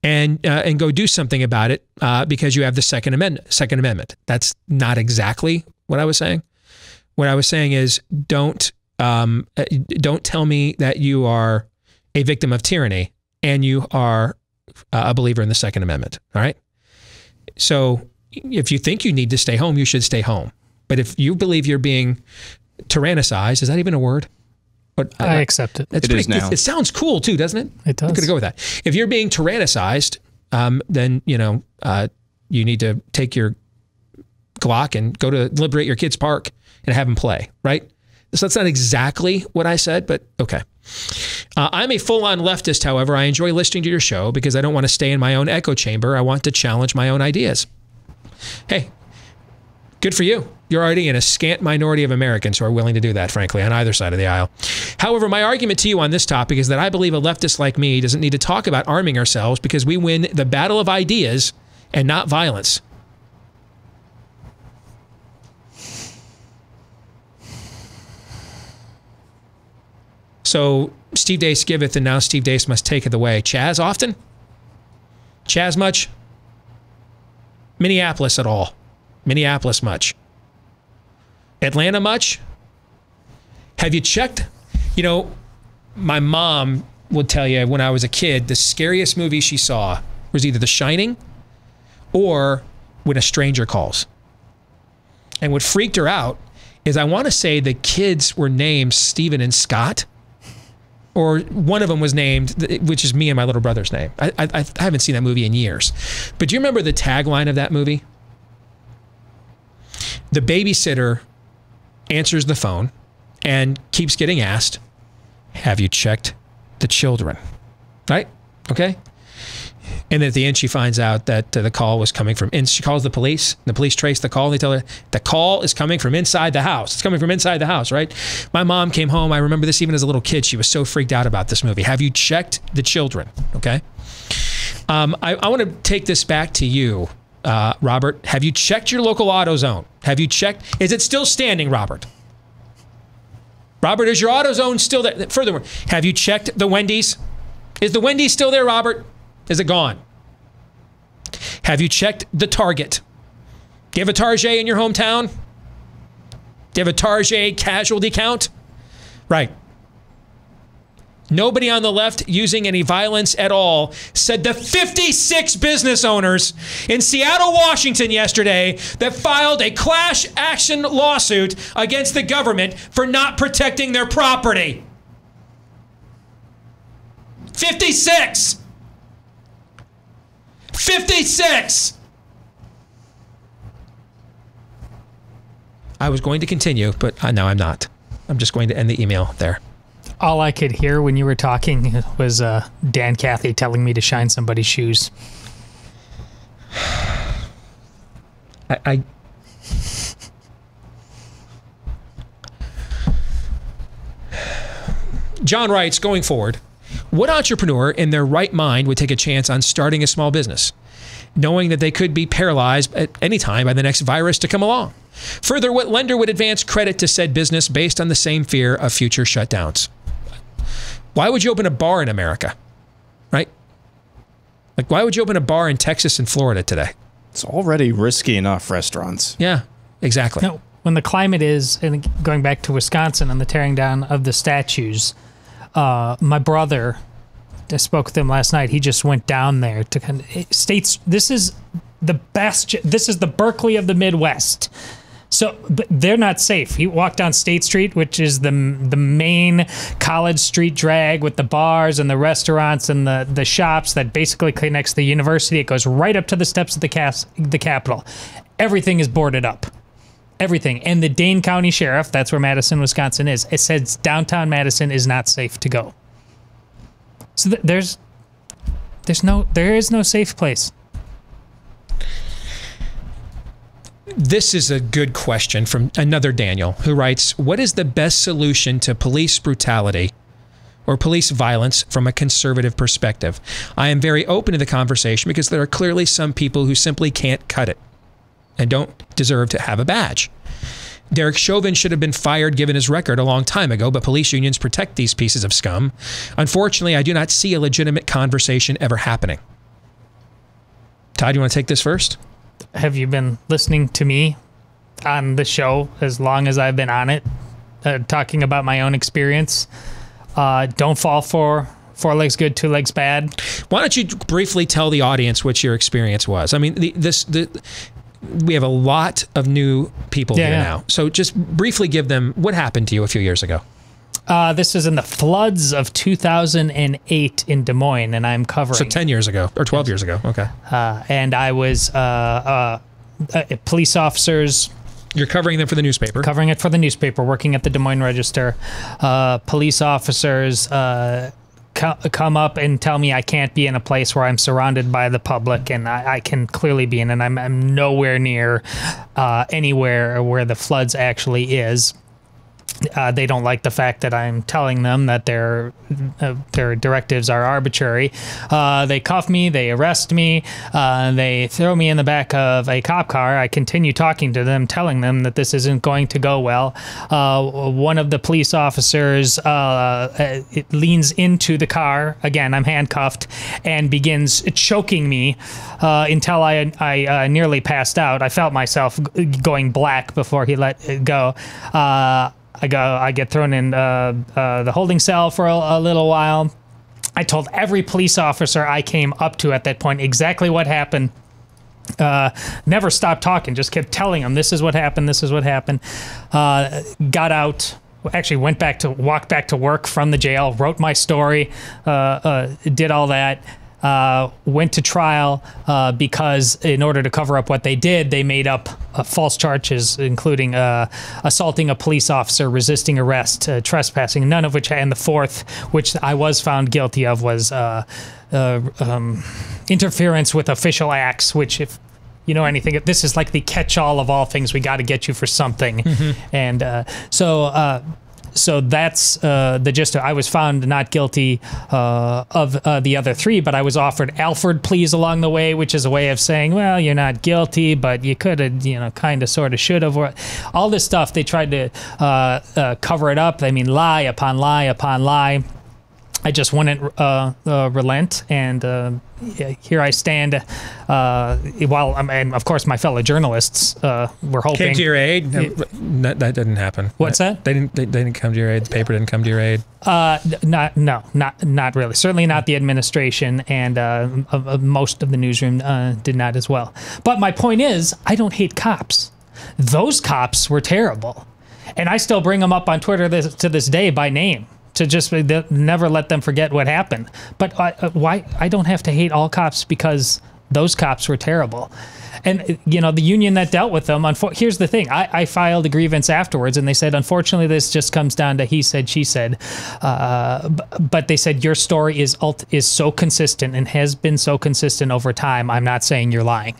and go do something about it because you have the Second Amendment. That's not exactly what I was saying. What I was saying is don't tell me that you are a victim of tyranny and you are a believer in the Second Amendment. All right. So if you think you need to stay home, you should stay home. But if you believe you're being tyrannicized, is that even a word? But I accept it. It is now. It sounds cool too, doesn't it? It does. I'm going to go with that. If you're being tyrannicized, then you need to take your Glock and go to Liberate Your Kids Park and have them play, right? So that's not exactly what I said, but okay. I'm a full-on leftist, however. I enjoy listening to your show because I don't want to stay in my own echo chamber. I want to challenge my own ideas. Hey, good for you. You're already in a scant minority of Americans who are willing to do that, frankly, on either side of the aisle. However, my argument to you on this topic is that I believe a leftist like me doesn't need to talk about arming ourselves because we win the battle of ideas and not violence. So Steve Deace giveth, and now Steve Deace must take it away. Chaz often? Chaz much? Minneapolis at all? Minneapolis much? Atlanta much? Have you checked? You know, my mom would tell you when I was a kid, the scariest movie she saw was either The Shining or When a Stranger Calls. And what freaked her out is I want to say the kids were named Stephen and Scott, or one of them was named, which is me and my little brother's name. I haven't seen that movie in years. But do you remember the tagline of that movie? The babysitter answers the phone and keeps getting asked, have you checked the children? Right? Okay? And then at the end, she finds out that the call was coming from, she calls the police. The police trace the call. And they tell her the call is coming from inside the house. It's coming from inside the house, right? My mom came home. I remember this even as a little kid. She was so freaked out about this movie. Have you checked the children? Okay. I want to take this back to you, Robert. Have you checked your local AutoZone? Have you checked? Is it still standing, Robert? Robert, is your AutoZone still there? Furthermore, have you checked the Wendy's? Is the Wendy's still there, Robert? Is it gone? Have you checked the Target? Do you have a Target in your hometown? Do you have a Target casualty count? Right. Nobody on the left using any violence at all said the 56 business owners in Seattle, Washington yesterday that filed a class action lawsuit against the government for not protecting their property. 56! 56! I was going to continue, but now I'm not. I'm just going to end the email there. All I could hear when you were talking was Dan Cathy telling me to shine somebody's shoes. John writes, going forward, what entrepreneur in their right mind would take a chance on starting a small business, knowing that they could be paralyzed at any time by the next virus to come along? Further, what lender would advance credit to said business based on the same fear of future shutdowns? Why would you open a bar in America, right? Like, why would you open a bar in Texas and Florida today? It's already risky enough, restaurants. Yeah, exactly. No, when the climate is, and going back to Wisconsin and the tearing down of the statues, my brother, I spoke with him last night. He just went down there to states. This is the best. This is the Berkeley of the Midwest. So, but they're not safe. He walked down State Street, which is the main college street drag with the bars and the restaurants and the shops that basically connects the university. It goes right up to the steps of the Capitol. Everything is boarded up. Everything. And the Dane County Sheriff, that's where Madison, Wisconsin is, it says downtown Madison is not safe to go. So there is no safe place. This is a good question from another Daniel who writes, what is the best solution to police brutality or police violence from a conservative perspective? I am very open to the conversation because there are clearly some people who simply can't cut it and don't deserve to have a badge. Derek Chauvin should have been fired given his record a long time ago, but police unions protect these pieces of scum. Unfortunately, I do not see a legitimate conversation ever happening. Todd, you want to take this first? Have you been listening to me on the show as long as I've been on it, talking about my own experience? Don't fall for 4 legs good, 2 legs bad. Why don't you briefly tell the audience what your experience was? I mean, we have a lot of new people here now. So just briefly give them what happened to you a few years ago. This is in the floods of 2008 in Des Moines, and I'm covering. So 10 years ago, or 12 years ago. Okay. And I was police officers. You're covering them for the newspaper. Covering it for the newspaper, working at the Des Moines Register. Police officers come up and tell me I can't be in a place where I'm surrounded by the public, and I can clearly be in, and I'm nowhere near anywhere where the floods actually is. They don't like the fact that I'm telling them that their directives are arbitrary. They cuff me, they arrest me, they throw me in the back of a cop car. I continue talking to them, telling them that this isn't going to go well. One of the police officers it leans into the car. Again, I'm handcuffed, and begins choking me until I nearly passed out. I felt myself going black before he let go. I get thrown in the holding cell for a little while. I told every police officer I came up to at that point exactly what happened. Never stopped talking, just kept telling them, this is what happened, this is what happened. Got out, actually walked back to work from the jail, wrote my story, did all that. Went to trial because in order to cover up what they did, they made up false charges, including assaulting a police officer, resisting arrest, trespassing, none of which, and the fourth, which I was found guilty of, was interference with official acts, which, if you know anything, this is like the catch-all of all things. We got to get you for something. And so that's the gist of it. I was found not guilty of the other three, but I was offered Alford pleas along the way, which is a way of saying, well, you're not guilty, but you could have, kind of, sort of, should have. All this stuff, they tried to cover it up. I mean, lie upon lie upon lie. I just wouldn't relent, and here I stand. And of course, my fellow journalists were hoping. Came to your aid? That didn't happen. What's that? They didn't come to your aid. The paper didn't come to your aid. Not really. Certainly not the administration, and most of the newsroom did not as well. But my point is, I don't hate cops. Those cops were terrible, and I still bring them up on Twitter to this day by name, to just never let them forget what happened. But why? I don't have to hate all cops because those cops were terrible. And, the union that dealt with them, here's the thing. I filed a grievance afterwards, and they said, unfortunately, this just comes down to he said, she said. But they said, your story is so consistent and has been so consistent over time. I'm not saying you're lying.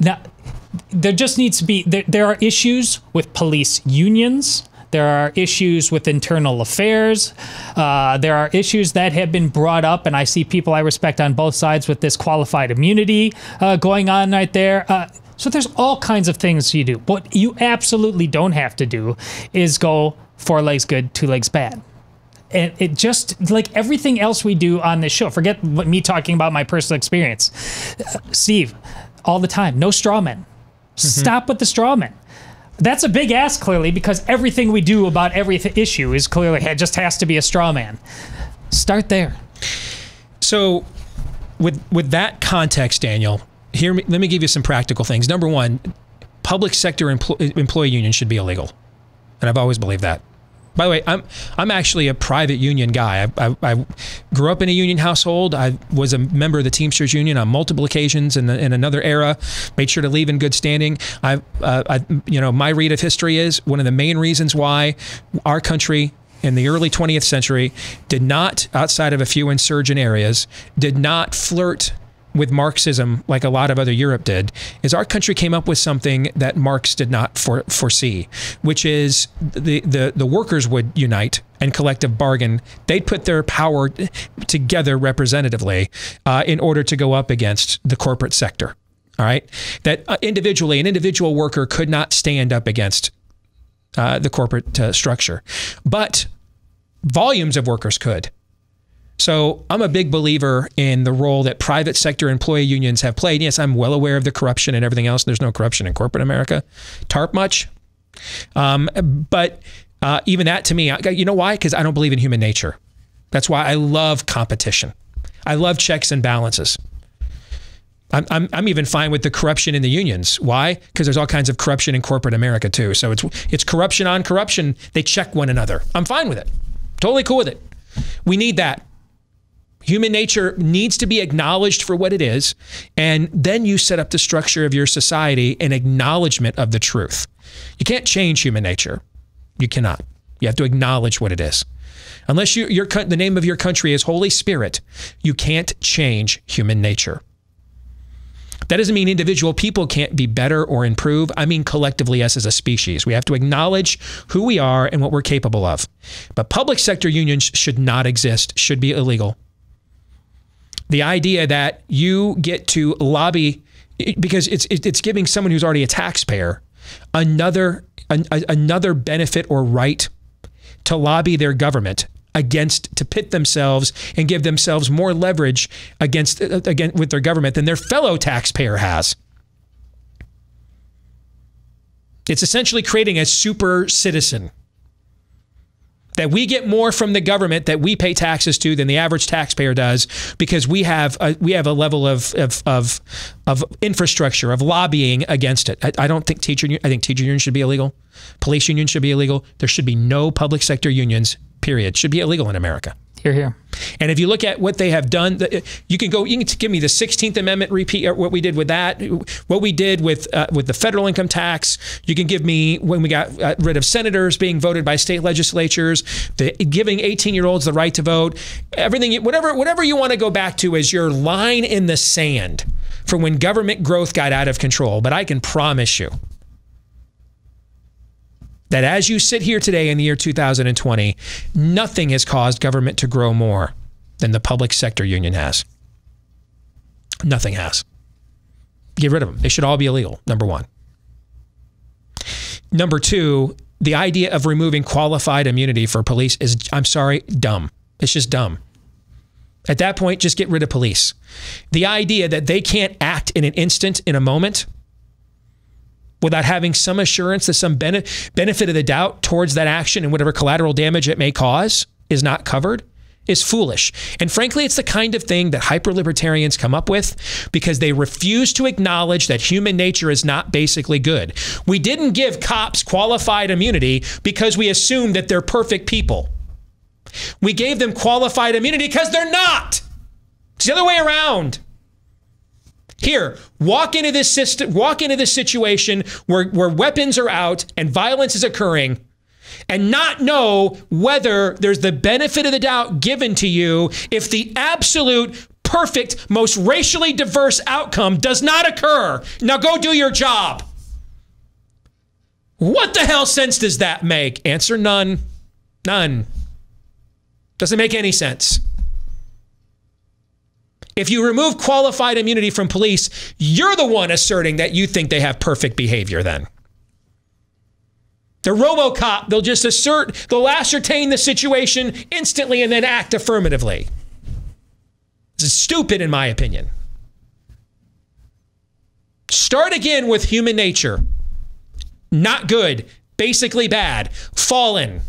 Now, there just needs to be, there are issues with police unions. There are issues with internal affairs. There are issues that have been brought up, and I see people I respect on both sides with this qualified immunity going on right there. So there's all kinds of things you do. What you absolutely don't have to do is go 4 legs good, 2 legs bad. And it just, like everything else we do on this show, forget me talking about my personal experience. Steve, all the time, no straw men. Stop with the straw men. That's a big ask, clearly, because everything we do about every issue is clearly just has to be a straw man. Start there. So, with that context, Daniel, let me give you some practical things. Number one, public sector employee unions should be illegal, and I've always believed that. By the way, I'm actually a private union guy. I grew up in a union household. I was a member of the Teamsters Union on multiple occasions in another era. Made sure to leave in good standing. My read of history is one of the main reasons why our country in the early 20th century did not, outside of a few insurgent areas, did not flirt with Marxism like a lot of other Europe did, is our country came up with something that Marx did not foresee, which is the workers would unite and collective bargain. They'd put their power together representatively in order to go up against the corporate sector. All right, that individually, an individual worker could not stand up against the corporate structure, but volumes of workers could. So I'm a big believer in the role that private sector employee unions have played. Yes, I'm well aware of the corruption and everything else. There's no corruption in corporate America. TARP much. But even that to me, you know why? Because I don't believe in human nature. That's why I love competition. I love checks and balances. I'm even fine with the corruption in the unions. Why? Because there's all kinds of corruption in corporate America too. So it's corruption on corruption. They check one another. I'm fine with it. Totally cool with it. We need that. Human nature needs to be acknowledged for what it is, and then you set up the structure of your society in acknowledgement of the truth. You can't change human nature. You cannot. You have to acknowledge what it is. Unless the name of your country is Holy Spirit, you can't change human nature. That doesn't mean individual people can't be better or improve. I mean collectively us as a species. We have to acknowledge who we are and what we're capable of. But public sector unions should not exist, should be illegal. The idea that you get to lobby, because it's giving someone who's already a taxpayer another benefit or right to lobby their government to pit themselves and give themselves more leverage with their government than their fellow taxpayer has. It's essentially creating a super citizen. That we get more from the government that we pay taxes to than the average taxpayer does, because we have a level of infrastructure, of lobbying against it. I think teacher unions should be illegal. Police unions should be illegal. There should be no public sector unions, period. Should be illegal in America. Hear, hear. And if you look at what they have done, you can give me the 16th Amendment repeat, what we did with that, what we did with the federal income tax. You can give me when we got rid of senators being voted by state legislatures, giving 18-year-olds the right to vote, everything, whatever you want to go back to as your line in the sand for when government growth got out of control. But I can promise you that as you sit here today in the year 2020, nothing has caused government to grow more than the public sector union has. Nothing has. Get rid of them. They should all be illegal, number one. Number two, the idea of removing qualified immunity for police is, I'm sorry, dumb. It's just dumb. At that point, just get rid of police. The idea that they can't act in an instant, in a moment, without having some assurance that some benefit of the doubt towards that action and whatever collateral damage it may cause is not covered, is foolish. And frankly, it's the kind of thing that hyper-libertarians come up with because they refuse to acknowledge that human nature is not basically good. We didn't give cops qualified immunity because we assumed that they're perfect people. We gave them qualified immunity because they're not. It's the other way around. Here, walk into this situation where weapons are out and violence is occurring and not know whether there's the benefit of the doubt given to you if the absolute perfect, most racially diverse outcome does not occur. Now go do your job. What the hell sense does that make? Answer, none. None. Doesn't make any sense. If you remove qualified immunity from police, you're the one asserting that you think they have perfect behavior then. The RoboCop, they'll ascertain the situation instantly and then act affirmatively. It's stupid in my opinion. Start again with human nature. Not good, basically bad, fallen.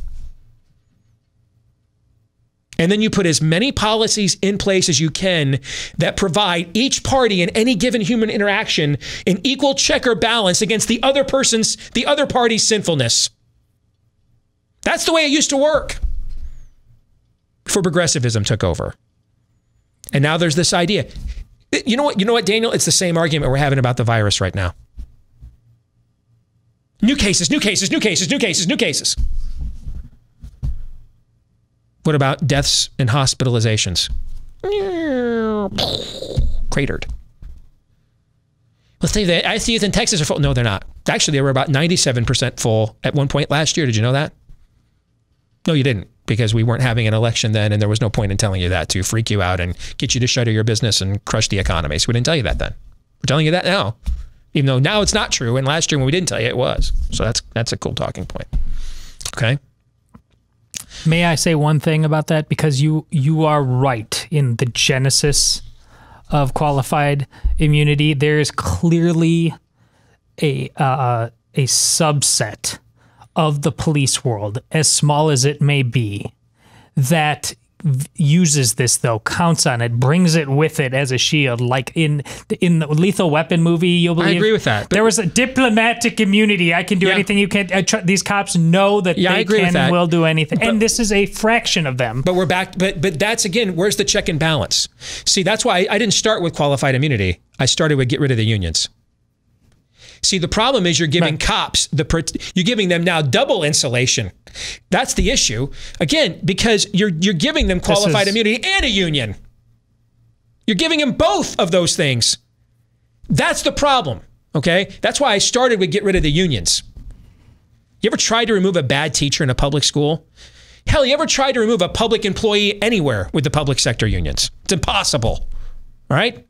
And then you put as many policies in place as you can that provide each party in any given human interaction an equal check or balance against the other party's sinfulness. That's the way it used to work before progressivism took over. And now there's this idea. You know what, Daniel? It's the same argument we're having about the virus right now. New cases, new cases, new cases, new cases, new cases. What about deaths and hospitalizations? Cratered. Let's say the ICUs in Texas are full. No, they're not. Actually, they were about 97% full at one point last year. Did you know that? No, you didn't, because we weren't having an election then, and there was no point in telling you that to freak you out and get you to shutter your business and crush the economy. So we didn't tell you that then. We're telling you that now, even though now it's not true. And last year when we didn't tell you, it was. So that's a cool talking point. Okay. May I say one thing about that? Because you are right in the genesis of qualified immunity. There is clearly a subset of the police world, as small as it may be, that uses this, though, counts on it, brings it with it as a shield, like in the Lethal Weapon movie. You'll believe. I agree with that. There was a diplomatic immunity. I can do anything. You can't. These cops know that they can and will do anything, and this is a fraction of them. But we're back. But that's again, where's the check and balance? See, that's why I didn't start with qualified immunity. I started with get rid of the unions. See, the problem is you're giving cops you're giving them now double insulation. That's the issue. Again, because you're giving them qualified immunity and a union. You're giving them both of those things. That's the problem. Okay? That's why I started with get rid of the unions. You ever tried to remove a bad teacher in a public school? Hell, you ever tried to remove a public employee anywhere with the public sector unions? It's impossible. All right?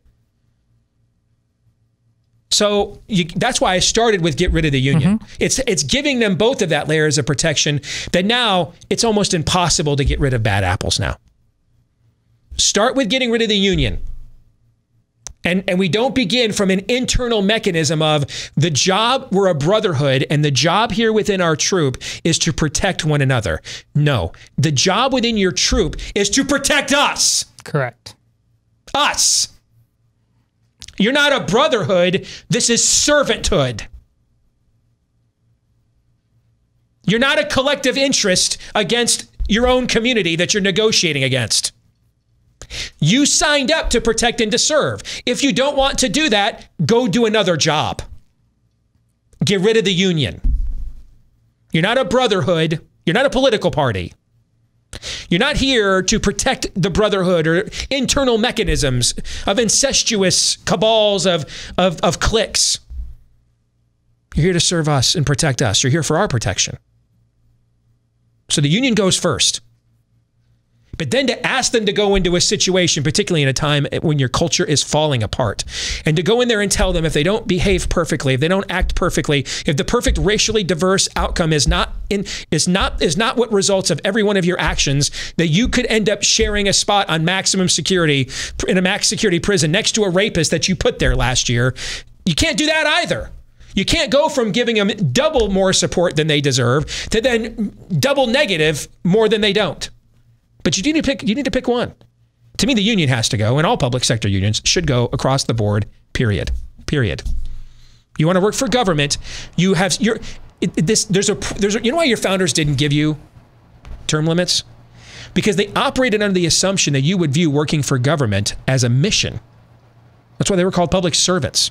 So that's why I started with get rid of the union. It's giving them both of that layers of protection that now it's almost impossible to get rid of bad apples now. Start with getting rid of the union. And we don't begin from an internal mechanism of the job, we're a brotherhood, and the job here within our troop is to protect one another. No, the job within your troop is to protect us. Correct. Us. You're not a brotherhood. This is servanthood. You're not a collective interest against your own community that you're negotiating against. You signed up to protect and to serve. If you don't want to do that, go do another job. Get rid of the union. You're not a brotherhood. You're not a political party. You're not here to protect the brotherhood or internal mechanisms of incestuous cabals of cliques. You're here to serve us and protect us. You're here for our protection. So the union goes first. But then to ask them to go into a situation, particularly in a time when your culture is falling apart, and to go in there and tell them if they don't behave perfectly, if they don't act perfectly, if the perfect racially diverse outcome is not what results of every one of your actions, that you could end up sharing a spot on maximum security in a max security prison next to a rapist that you put there last year. You can't do that either. You can't go from giving them double more support than they deserve to then double negative more than they don't. But you need to pick one. To me, the union has to go, and all public sector unions should go across the board, period. You want to work for government, you have you know why your founders didn't give you term limits? Because they operated under the assumption that you would view working for government as a mission. That's why they were called public servants.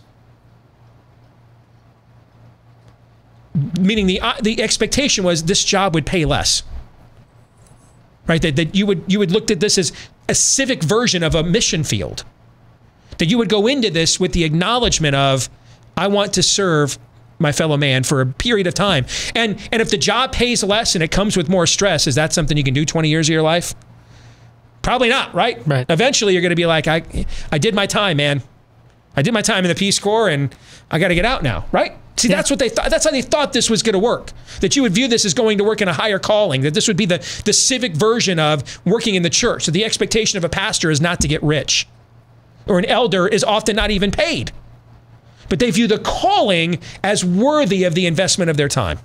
Meaning the expectation was this job would pay less. Right, that you would look at this as a civic version of a mission field. That you would go into this with the acknowledgement of, I want to serve my fellow man for a period of time. And if the job pays less and it comes with more stress, is that something you can do 20 years of your life? Probably not, right? Eventually you're going to be like, I did my time, man. I did my time in the Peace Corps and I got to get out now, right? See, that's what they thought. That's how they thought this was going to work. That you would view this as going to work in a higher calling. That this would be the civic version of working in the church. So the expectation of a pastor is not to get rich. Or an elder is often not even paid. But they view the calling as worthy of the investment of their time.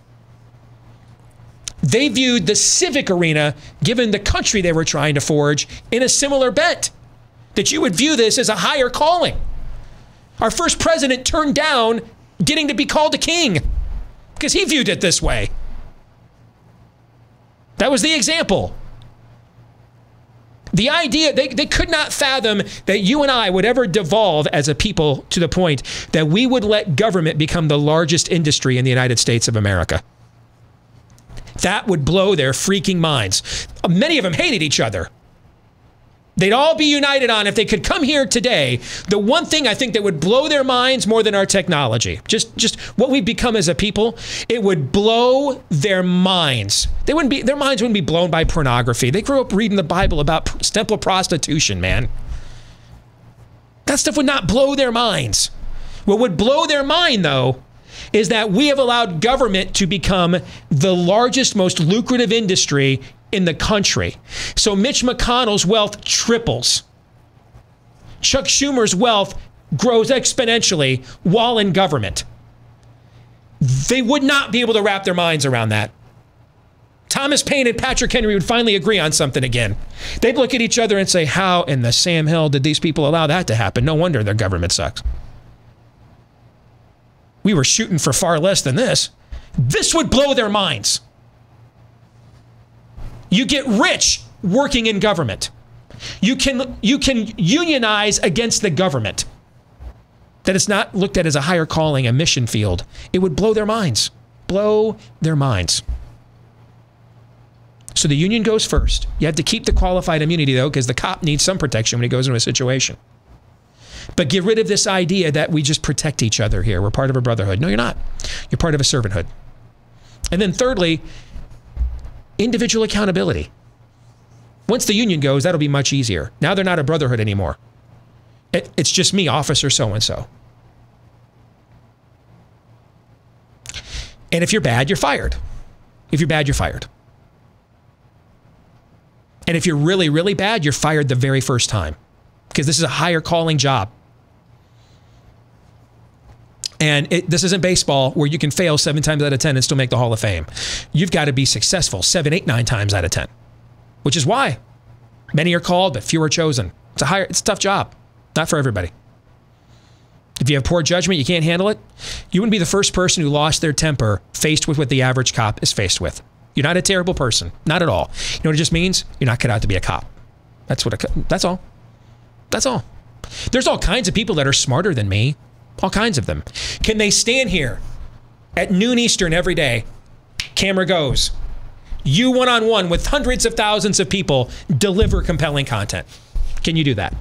They viewed the civic arena, given the country they were trying to forge, in a similar bent. That you would view this as a higher calling. Our first president turned down getting to be called a king because he viewed it this way. That was the example. The idea, they could not fathom that you and I would ever devolve as a people to the point that we would let government become the largest industry in the United States of America. That would blow their freaking minds. Many of them hated each other. They'd all be united on, if they could come here today, the one thing I think that would blow their minds more than our technology, just what we've become as a people, it would blow their minds. Their minds wouldn't be blown by pornography. They grew up reading the Bible about temple prostitution, man. That stuff would not blow their minds. What would blow their mind, though, is that we have allowed government to become the largest, most lucrative industry in the country. So Mitch McConnell's wealth triples. Chuck Schumer's wealth grows exponentially while in government. They would not be able to wrap their minds around that. Thomas Paine and Patrick Henry would finally agree on something again. They'd look at each other and say, how in the Sam Hill did these people allow that to happen? No wonder their government sucks. We were shooting for far less than this. This would blow their minds. You get rich working in government. You can unionize against the government. That it's not looked at as a higher calling, a mission field. It would blow their minds. Blow their minds. So the union goes first. You have to keep the qualified immunity, though, because the cop needs some protection when he goes into a situation. But get rid of this idea that we just protect each other here. We're part of a brotherhood. No, you're not. You're part of a servanthood. And then thirdly, individual accountability. Once the union goes, that'll be much easier. Now they're not a brotherhood anymore. It's just me, officer so-and-so. And if you're bad, you're fired. If you're bad, you're fired. And if you're really, really bad, you're fired the very first time. Because this is a higher calling job. And this isn't baseball where you can fail 7 times out of 10 and still make the Hall of Fame. You've got to be successful 7, 8, 9 times out of 10. Which is why many are called, but few are chosen. It's a tough job. Not for everybody. If you have poor judgment, you can't handle it, you wouldn't be the first person who lost their temper faced with what the average cop is faced with. You're not a terrible person. Not at all. You know what it just means? You're not cut out to be a cop. That's all. That's all. There's all kinds of people that are smarter than me. All kinds of them. Can they stand here at noon Eastern every day? Camera goes. You one-on-one with hundreds of thousands of people deliver compelling content. Can you do that?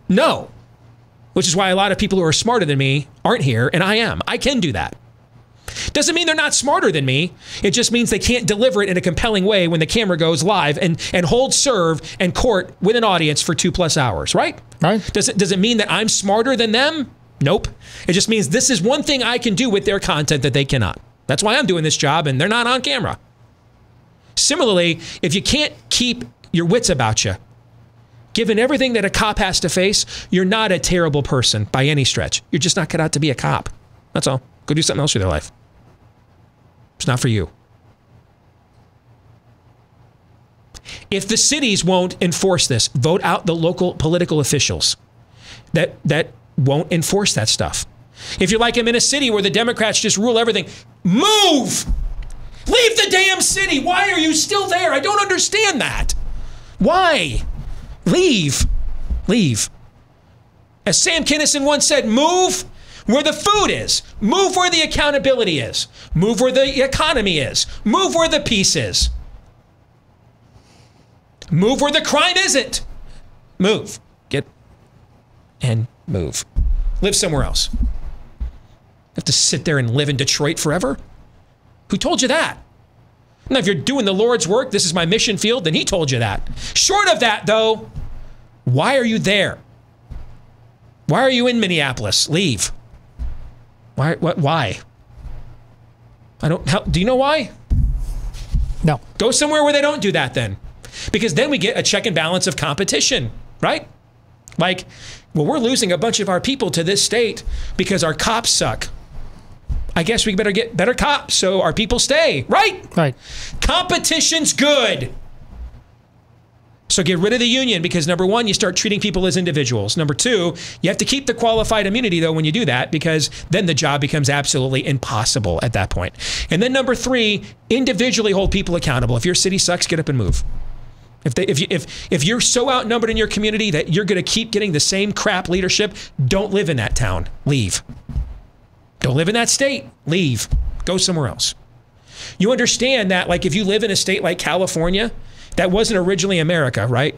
No. Which is why a lot of people who are smarter than me aren't here, and I am. I can do that. Doesn't mean they're not smarter than me. It just means they can't deliver it in a compelling way when the camera goes live and hold serve and court with an audience for 2+ hours, right? Right. Does it mean that I'm smarter than them? Nope. It just means this is one thing I can do with their content that they cannot. That's why I'm doing this job and they're not on camera. Similarly, if you can't keep your wits about you, given everything that a cop has to face, you're not a terrible person by any stretch. You're just not cut out to be a cop. That's all. Go do something else with your life. It's not for you. If the cities won't enforce this, vote out the local political officials that won't enforce that stuff. If you're like I'm in a city where the Democrats just rule everything, move! Leave the damn city! Why are you still there? I don't understand that. Why? Leave. Leave. As Sam Kinison once said, move where the food is. Move where the accountability is. Move where the economy is. Move where the peace is. Move where the crime isn't. Move. Get and move. Live somewhere else. Have to sit there and live in Detroit forever? Who told you that? Now, if you're doing the Lord's work, this is my mission field, then he told you that. Short of that, though, why are you there? Why are you in Minneapolis? Leave. Why? What? Why? Do you know why? No. Go somewhere where they don't do that then. Because then we get a check and balance of competition, right? Like, well, we're losing a bunch of our people to this state because our cops suck. I guess we better get better cops so our people stay, right? Right. Competition's good. So get rid of the union because number one, you start treating people as individuals. Number two, you have to keep the qualified immunity though when you do that because then the job becomes absolutely impossible at that point. And then number three, individually hold people accountable. If your city sucks, get up and move. If you're so outnumbered in your community that you're going to keep getting the same crap leadership, don't live in that town. Leave. Don't live in that state. Leave. Go somewhere else. You understand that, like, if you live in a state like California, that wasn't originally America, right?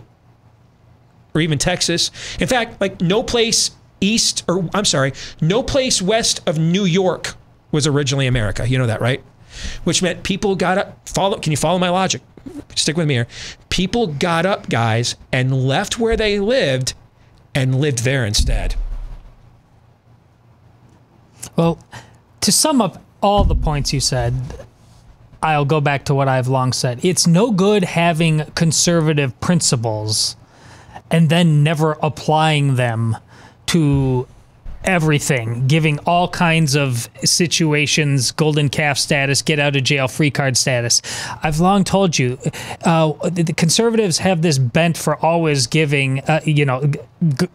Or even Texas. In fact, like, no place west of New York was originally America. You know that, right? Which meant people got up, can you follow my logic? Stick with me here. People got up, guys, and left where they lived and lived there instead. Well, to sum up all the points you said, I'll go back to what I've long said. It's no good having conservative principles and then never applying them to everything, giving all kinds of situations golden calf status, get out of jail free card status. I've long told you, the conservatives have this bent for always giving,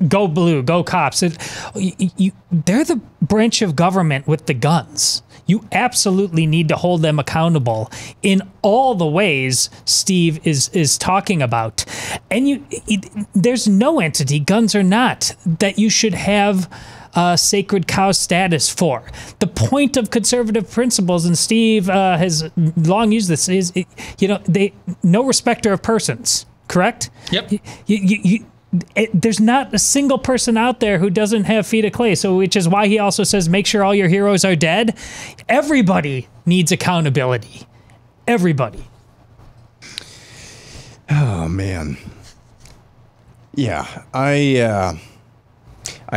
go blue, go cops. They're the branch of government with the guns. You absolutely need to hold them accountable in all the ways Steve is talking about. And there's no entity, guns or not, that you should have sacred cow status for. The point of conservative principles, and Steve has long used this, is no respecter of persons. Correct? Yep. There's not a single person out there who doesn't have feet of clay. So, which is why he also says, make sure all your heroes are dead. Everybody needs accountability. Everybody. Oh man. Yeah, I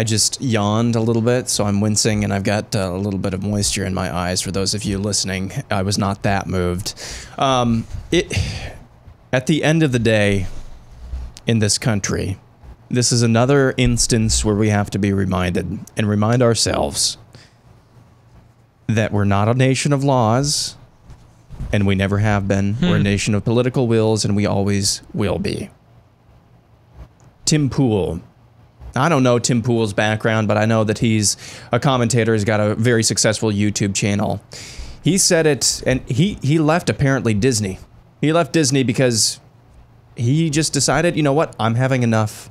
just yawned a little bit, so I'm wincing, and I've got a little bit of moisture in my eyes. For those of you listening, I was not that moved. At the end of the day, in this country, this is another instance where we have to be reminded and remind ourselves that we're not a nation of laws, and we never have been. We're a nation of political wills, and we always will be. Tim Pool. I don't know Tim Pool's background, but I know that he's a commentator. He's got a very successful YouTube channel. He said it, and he left apparently Disney. He left Disney because he just decided, you know what, I'm having enough.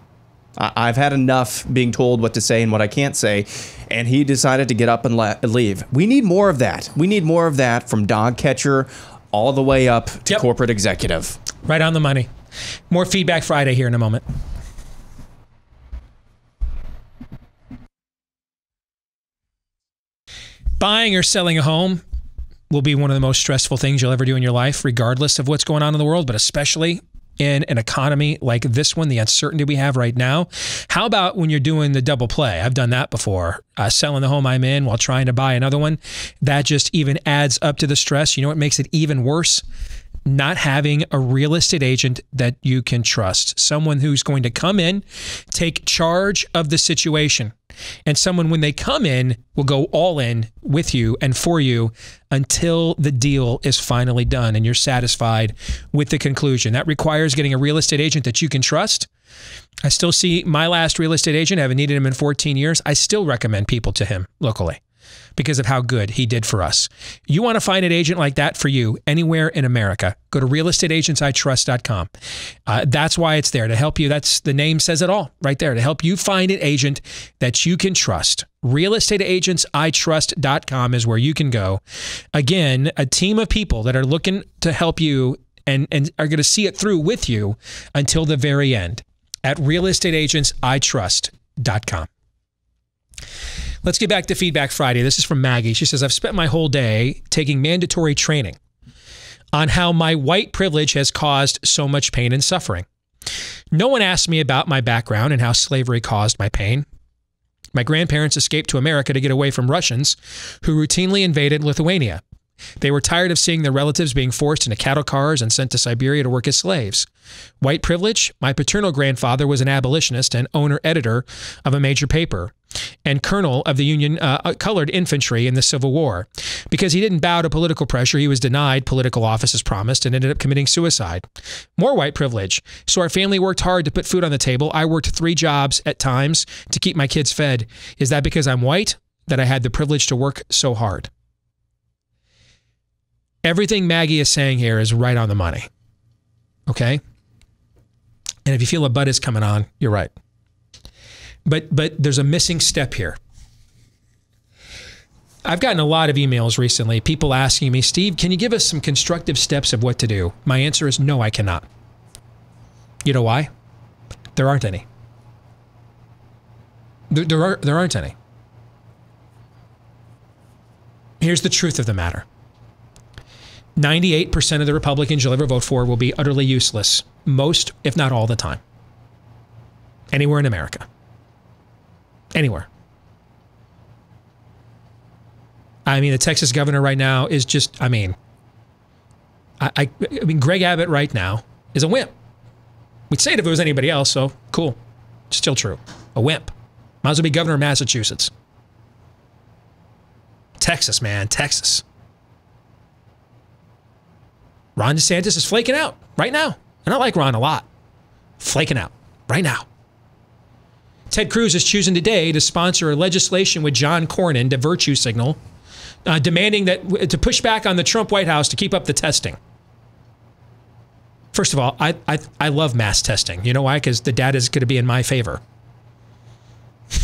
I've had enough being told what to say and what I can't say, and he decided to get up and leave. We need more of that. We need more of that from dog catcher all the way up to corporate executive. Right on the money. More Feedback Friday here in a moment. Buying or selling a home will be one of the most stressful things you'll ever do in your life, regardless of what's going on in the world, but especially in an economy like this one, the uncertainty we have right now. How about when you're doing the double play? I've done that before. Selling the home I'm in while trying to buy another one. That just even adds up to the stress. You know what makes it even worse? Not having a real estate agent that you can trust. Someone who's going to come in, take charge of the situation. And someone, when they come in, will go all in with you and for you until the deal is finally done and you're satisfied with the conclusion. That requires getting a real estate agent that you can trust. I still see my last real estate agent. I haven't needed him in 14 years. I still recommend people to him locally because of how good he did for us. You want to find an agent like that for you anywhere in America, go to realestateagentsitrust.com. That's why it's there, to help you. That's the name says it all right there, to help you find an agent that you can trust. Realestateagentsitrust.com is where you can go. Again, a team of people that are looking to help you and are going to see it through with you until the very end at realestateagentsitrust.com. Let's get back to Feedback Friday. This is from Maggie. She says, I've spent my whole day taking mandatory training on how my white privilege has caused so much pain and suffering. No one asked me about my background and how slavery caused my pain. My grandparents escaped to America to get away from Russians who routinely invaded Lithuania. They were tired of seeing their relatives being forced into cattle cars and sent to Siberia to work as slaves. White privilege? My paternal grandfather was an abolitionist and owner-editor of a major paper and colonel of the Union Colored Infantry in the Civil War. Because he didn't bow to political pressure, he was denied political office as promised and ended up committing suicide. More white privilege. So our family worked hard to put food on the table. I worked 3 jobs at times to keep my kids fed. Is that because I'm white that I had the privilege to work so hard? Everything Maggie is saying here is right on the money. Okay? And if you feel a butt is coming on, you're right. But there's a missing step here. I've gotten a lot of emails recently, people asking me, Steve, can you give us some constructive steps of what to do? My answer is no, I cannot. You know why? There aren't any. There aren't any. Here's the truth of the matter. 98% of the Republicans you'll ever vote for will be utterly useless, most, if not all the time. Anywhere in America. Anywhere. I mean, the Texas governor right now is just, I mean, Greg Abbott right now is a wimp. We'd say it if it was anybody else, so cool. Still true. A wimp. Might as well be governor of Massachusetts. Texas, man, Texas. Ron DeSantis is flaking out right now. And I like Ron a lot. Flaking out right now. Ted Cruz is choosing today to sponsor a legislation with John Cornyn to virtue signal, demanding that to push back on the Trump White House to keep up the testing. First of all, I love mass testing. You know why? Because the data is going to be in my favor.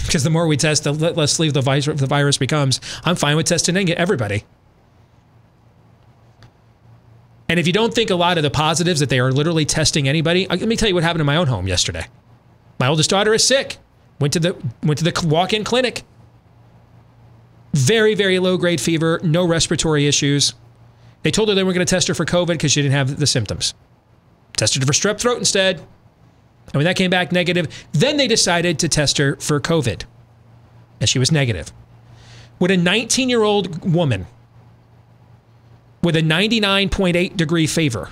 Because the more we test, the less lethal the virus becomes. I'm fine with testing everybody. And if you don't think a lot of the positives that they are literally testing anybody, let me tell you what happened in my own home yesterday. My oldest daughter is sick. Went to the walk-in clinic. Very, very low-grade fever, no respiratory issues. They told her they were going to test her for COVID because she didn't have the symptoms. Tested her for strep throat instead. And when that came back negative, then they decided to test her for COVID. And she was negative. Would a 19-year-old woman with a 99.8 degree fever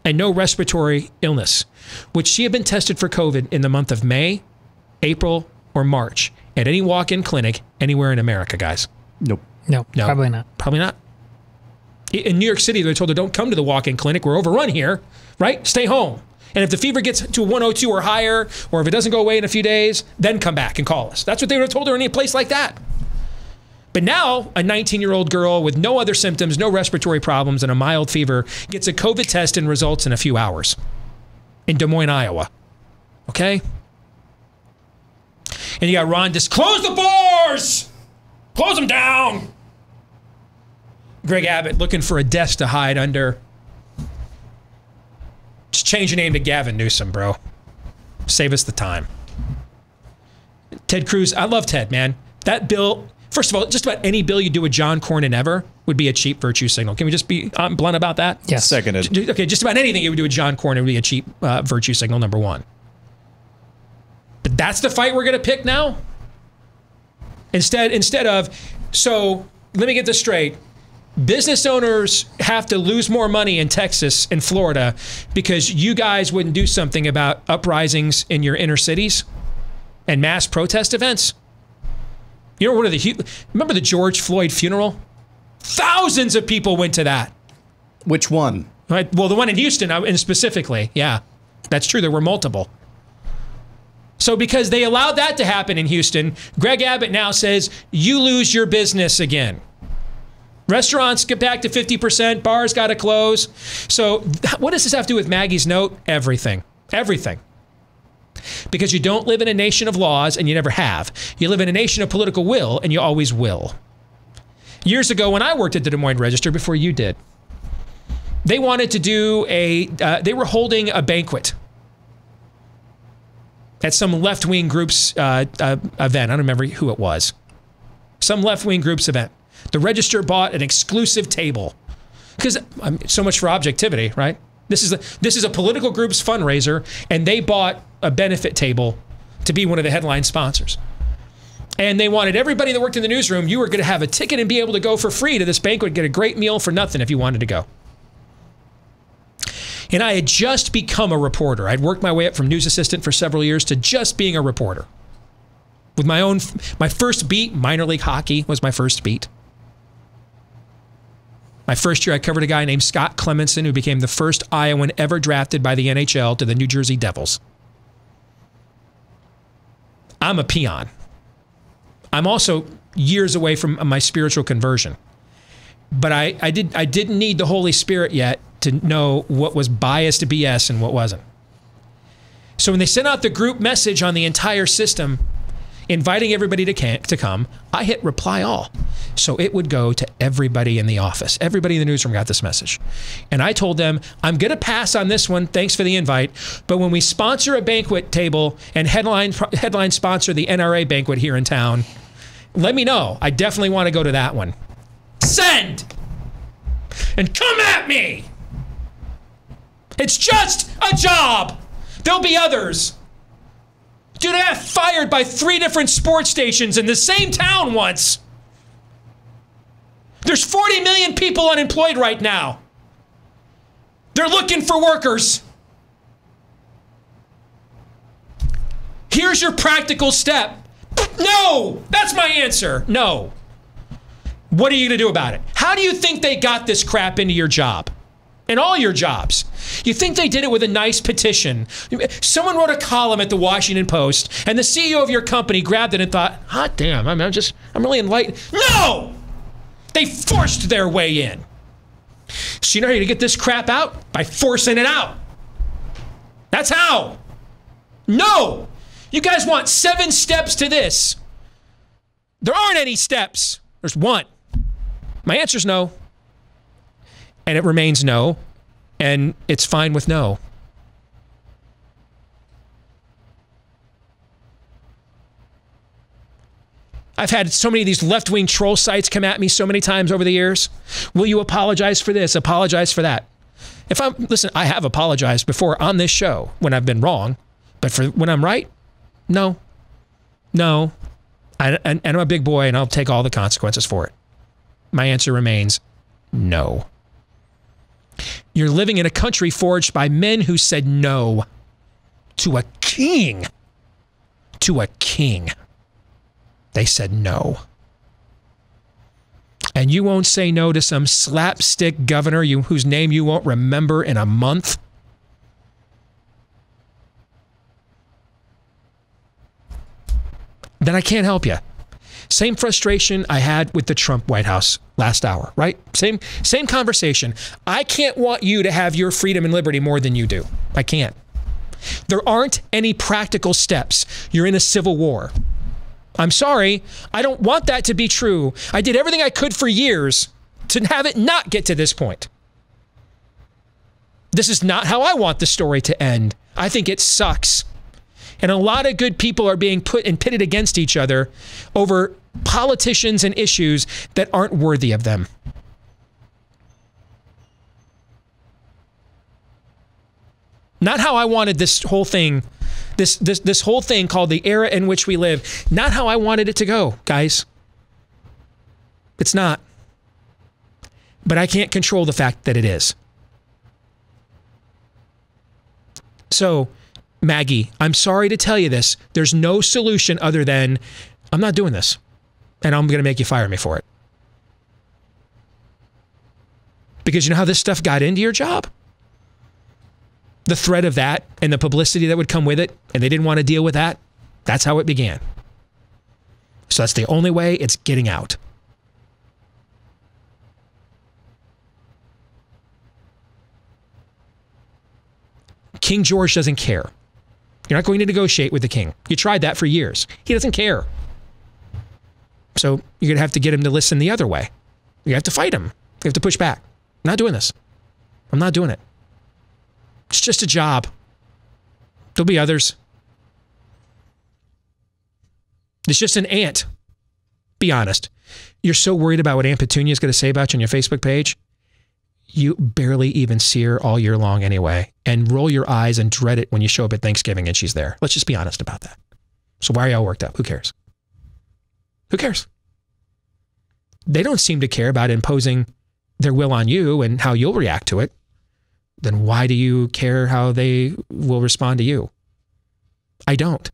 and no respiratory illness, would she have been tested for COVID in the month of May, April, or March at any walk-in clinic anywhere in America, guys? Nope. No, probably not. Probably not. In New York City, they told her, don't come to the walk-in clinic. We're overrun here, right? Stay home. And if the fever gets to 102 or higher, or if it doesn't go away in a few days, then come back and call us. That's what they would have told her in a place like that. But now, a 19-year-old girl with no other symptoms, no respiratory problems, and a mild fever gets a COVID test and results in a few hours in Des Moines, Iowa. Okay? And you got Ron, just close the doors! Close them down! Greg Abbott looking for a desk to hide under. Just change your name to Gavin Newsom, bro. Save us the time. Ted Cruz, I love Ted, man. That bill, first of all, just about any bill you do with John Cornyn ever would be a cheap virtue signal. Can we just be blunt about that? Yes. Seconded. Okay, just about anything you would do with John Cornyn would be a cheap virtue signal, number one. But that's the fight we're going to pick now? Instead of, so let me get this straight. Business owners have to lose more money in Texas and Florida because you guys wouldn't do something about uprisings in your inner cities and mass protest events. You know, remember the George Floyd funeral? Thousands of people went to that. Which one? Right. Well, the one in Houston, and specifically, yeah, that's true. There were multiple. So because they allowed that to happen in Houston, Greg Abbott now says, you lose your business again. Restaurants get back to 50%. Bars got to close. So what does this have to do with Maggie's note? Everything. Everything. Because you don't live in a nation of laws, and you never have. You live in a nation of political will, and you always will. Years ago, when I worked at the Des Moines Register, before you did, they wanted to do they were holding a banquet at some left-wing group's event. I don't remember who it was. Some left-wing group's event. The Register bought an exclusive table because so much for objectivity, right? This is a political group's fundraiser, and they bought a benefit table to be one of the headline sponsors. And they wanted everybody that worked in the newsroom, you were going to have a ticket and be able to go for free to this banquet, get a great meal for nothing if you wanted to go. And I had just become a reporter. I'd worked my way up from news assistant for several years to just being a reporter. With my first beat, minor league hockey was my first beat. My first year, I covered a guy named Scott Clemenson, who became the first Iowan ever drafted by the NHL to the New Jersey Devils. I'm a peon. I'm also years away from my spiritual conversion. But I didn't need the Holy Spirit yet to know what was biased BS and what wasn't. So when they sent out the group message on the entire system, inviting everybody to come, I hit reply all. So it would go to everybody in the office. Everybody in the newsroom got this message. And I told them, I'm going to pass on this one. Thanks for the invite. But when we sponsor a banquet table and headline sponsor the NRA banquet here in town, let me know. I definitely want to go to that one. Send! And come at me! It's just a job. There'll be others. Dude, I got fired by 3 different sports stations in the same town once. There's 40 million people unemployed right now. They're looking for workers. Here's your practical step. No, that's my answer. No. What are you going to do about it? How do you think they got this crap into your job? In all your jobs? You think they did it with a nice petition? Someone wrote a column at the Washington Post, and the CEO of your company grabbed it and thought, hot damn, I'm really enlightened. No! They forced their way in. So you know how to get this crap out? By forcing it out. That's how. No! You guys want 7 steps to this. There aren't any steps. There's one. My answer's no. And it remains no. And it's fine with no. I've had so many of these left-wing troll sites come at me so many times over the years. Will you apologize for this? Apologize for that? Listen, I have apologized before on this show when I've been wrong, but for when I'm right, no. And I'm a big boy and I'll take all the consequences for it. My answer remains no. You're living in a country forged by men who said no to a king. To a king. They said no. And you won't say no to some slapstick governor whose name you won't remember in a month? Then I can't help you. Same frustration I had with the Trump White House last hour, right? Same conversation. I can't want you to have your freedom and liberty more than you do. I can't. There aren't any practical steps. You're in a civil war. I'm sorry. I don't want that to be true. I did everything I could for years to have it not get to this point. This is not how I want the story to end. I think it sucks. And a lot of good people are being put and pitted against each other over politicians and issues that aren't worthy of them. Not how I wanted this whole thing, this whole thing called the era in which we live. Not how I wanted it to go, guys. It's not. But I can't control the fact that it is. So, Maggie, I'm sorry to tell you this. There's no solution other than I'm not doing this. And I'm going to make you fire me for it. Because you know how this stuff got into your job? The threat of that and the publicity that would come with it, and they didn't want to deal with that. That's how it began. So that's the only way it's getting out. King George doesn't care. You're not going to negotiate with the king. You tried that for years. He doesn't care. So you're going to have to get him to listen the other way. You have to fight him. You have to push back. I'm not doing this. I'm not doing it. It's just a job. There'll be others. It's just an ant. Be honest. You're so worried about what Aunt Petunia is going to say about you on your Facebook page. You barely even see her all year long anyway, and roll your eyes and dread it when you show up at Thanksgiving and she's there. Let's just be honest about that. So why are y'all worked up? Who cares? Who cares? They don't seem to care about imposing their will on you and how you'll react to it. Then why do you care how they will respond to you? I don't.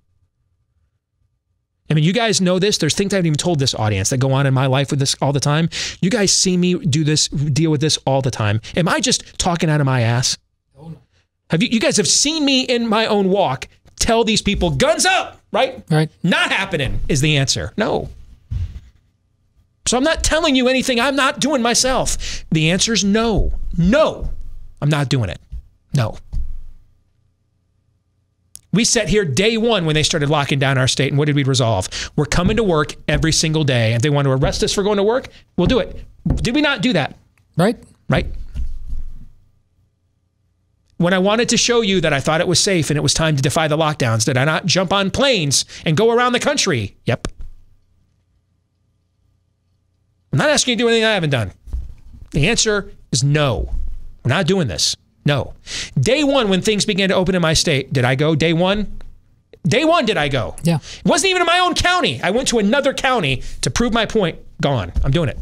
I mean, you guys know this. There's things I haven't even told this audience that go on in my life with this all the time. You guys see me deal with this all the time. Am I just talking out of my ass? Have you guys have seen me in my own walk tell these people, guns up, right? Right. Not happening is the answer. No. So I'm not telling you anything I'm not doing myself. The answer is no. No. I'm not doing it. No. We sat here day one when they started locking down our state, and what did we resolve? We're coming to work every single day. If they want to arrest us for going to work, we'll do it. Did we not do that? Right. Right. When I wanted to show you that I thought it was safe and it was time to defy the lockdowns, did I not jump on planes and go around the country? Yep. I'm not asking you to do anything I haven't done. The answer is no. We're not doing this. No. Day one, when things began to open in my state, did I go day one? Day one, did I go? Yeah. It wasn't even in my own county. I went to another county to prove my point. Gone. I'm doing it.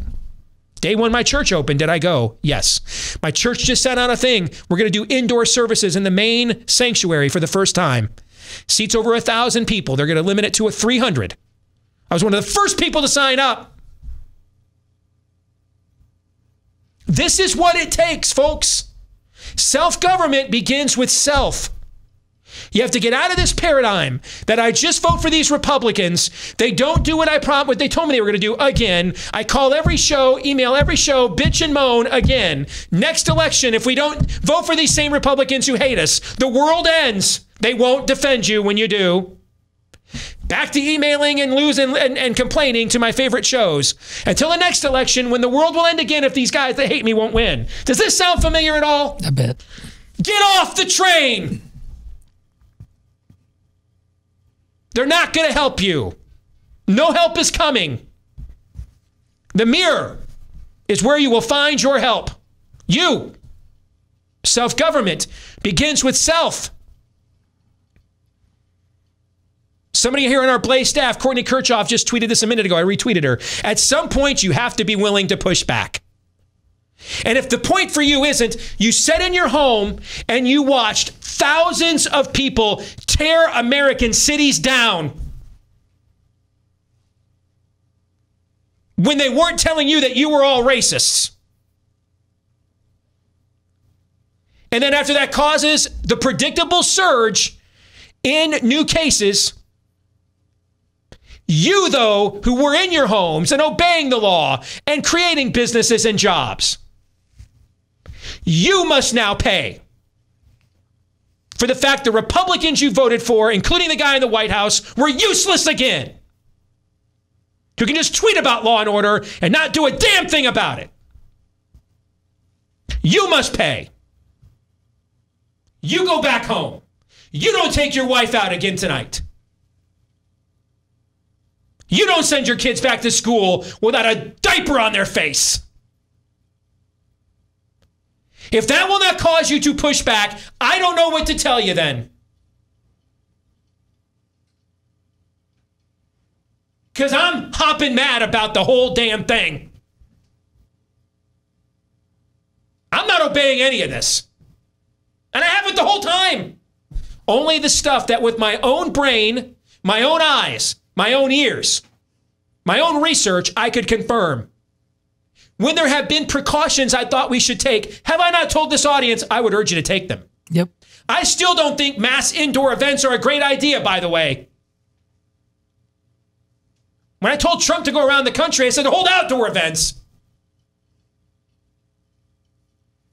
Day one, my church opened. Did I go? Yes. My church just sent out a thing. We're going to do indoor services in the main sanctuary for the first time. Seats over 1,000 people. They're going to limit it to 300. I was one of the first people to sign up. This is what it takes, folks. Self-government begins with self. You have to get out of this paradigm that I just vote for these Republicans. They don't do what they told me they were going to do again. I call every show, email every show, bitch and moan again. Next election, if we don't vote for these same Republicans who hate us, the world ends. They won't defend you when you do. Back to emailing and losing and complaining to my favorite shows. Until the next election, when the world will end again if these guys that hate me won't win. Does this sound familiar at all? A bit. Get off the train! They're not going to help you. No help is coming. The mirror is where you will find your help. You. Self-government begins with self. Somebody here on our Blaze staff, Courtney Kirchhoff, just tweeted this a minute ago. I retweeted her. At some point, you have to be willing to push back. And if the point for you isn't, you sat in your home and you watched thousands of people tear American cities down when they weren't telling you that you were all racists. And then after that causes the predictable surge in new cases, you, though, who were in your homes and obeying the law and creating businesses and jobs, you must now pay for the fact the Republicans you voted for, including the guy in the White House, were useless again. Who can just tweet about law and order and not do a damn thing about it. You must pay. You go back home. You don't take your wife out again tonight. You don't send your kids back to school without a diaper on their face. If that will not cause you to push back, I don't know what to tell you then. Because I'm hopping mad about the whole damn thing. I'm not obeying any of this. And I haven't the whole time. Only the stuff that with my own brain, my own eyes, my own ears, my own research, I could confirm. When there have been precautions I thought we should take, have I not told this audience I would urge you to take them? Yep. I still don't think mass indoor events are a great idea, by the way. When I told Trump to go around the country, I said, hold outdoor events.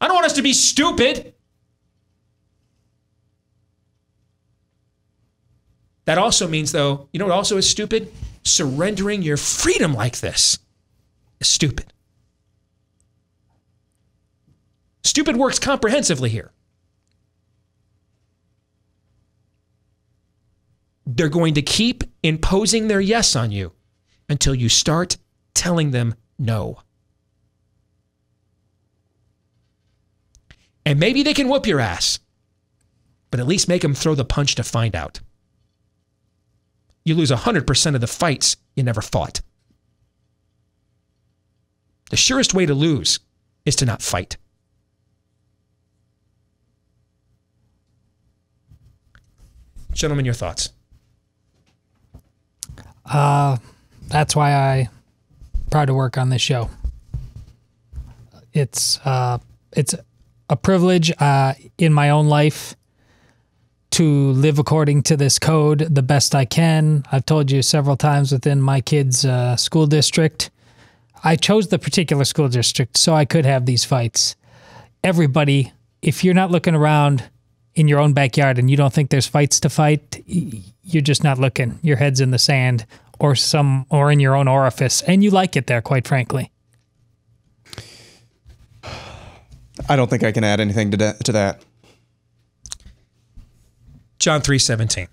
I don't want us to be stupid. That also means, though, you know what also is stupid? Surrendering your freedom like this is stupid. Stupid works comprehensively here. They're going to keep imposing their yes on you until you start telling them no. And maybe they can whoop your ass, but at least make them throw the punch to find out. You lose 100% of the fights you never fought. The surest way to lose is to not fight. Gentlemen, your thoughts? That's why I proud to work on this show. It's a privilege in my own life to live according to this code the best I can. I've told you several times within my kids' school district, I chose the particular school district so I could have these fights. Everybody, if you're not looking around in your own backyard and you don't think there's fights to fight, you're just not looking. Your head's in the sand or in your own orifice, and you like it there, quite frankly. I don't think I can add anything to that. John 3:17.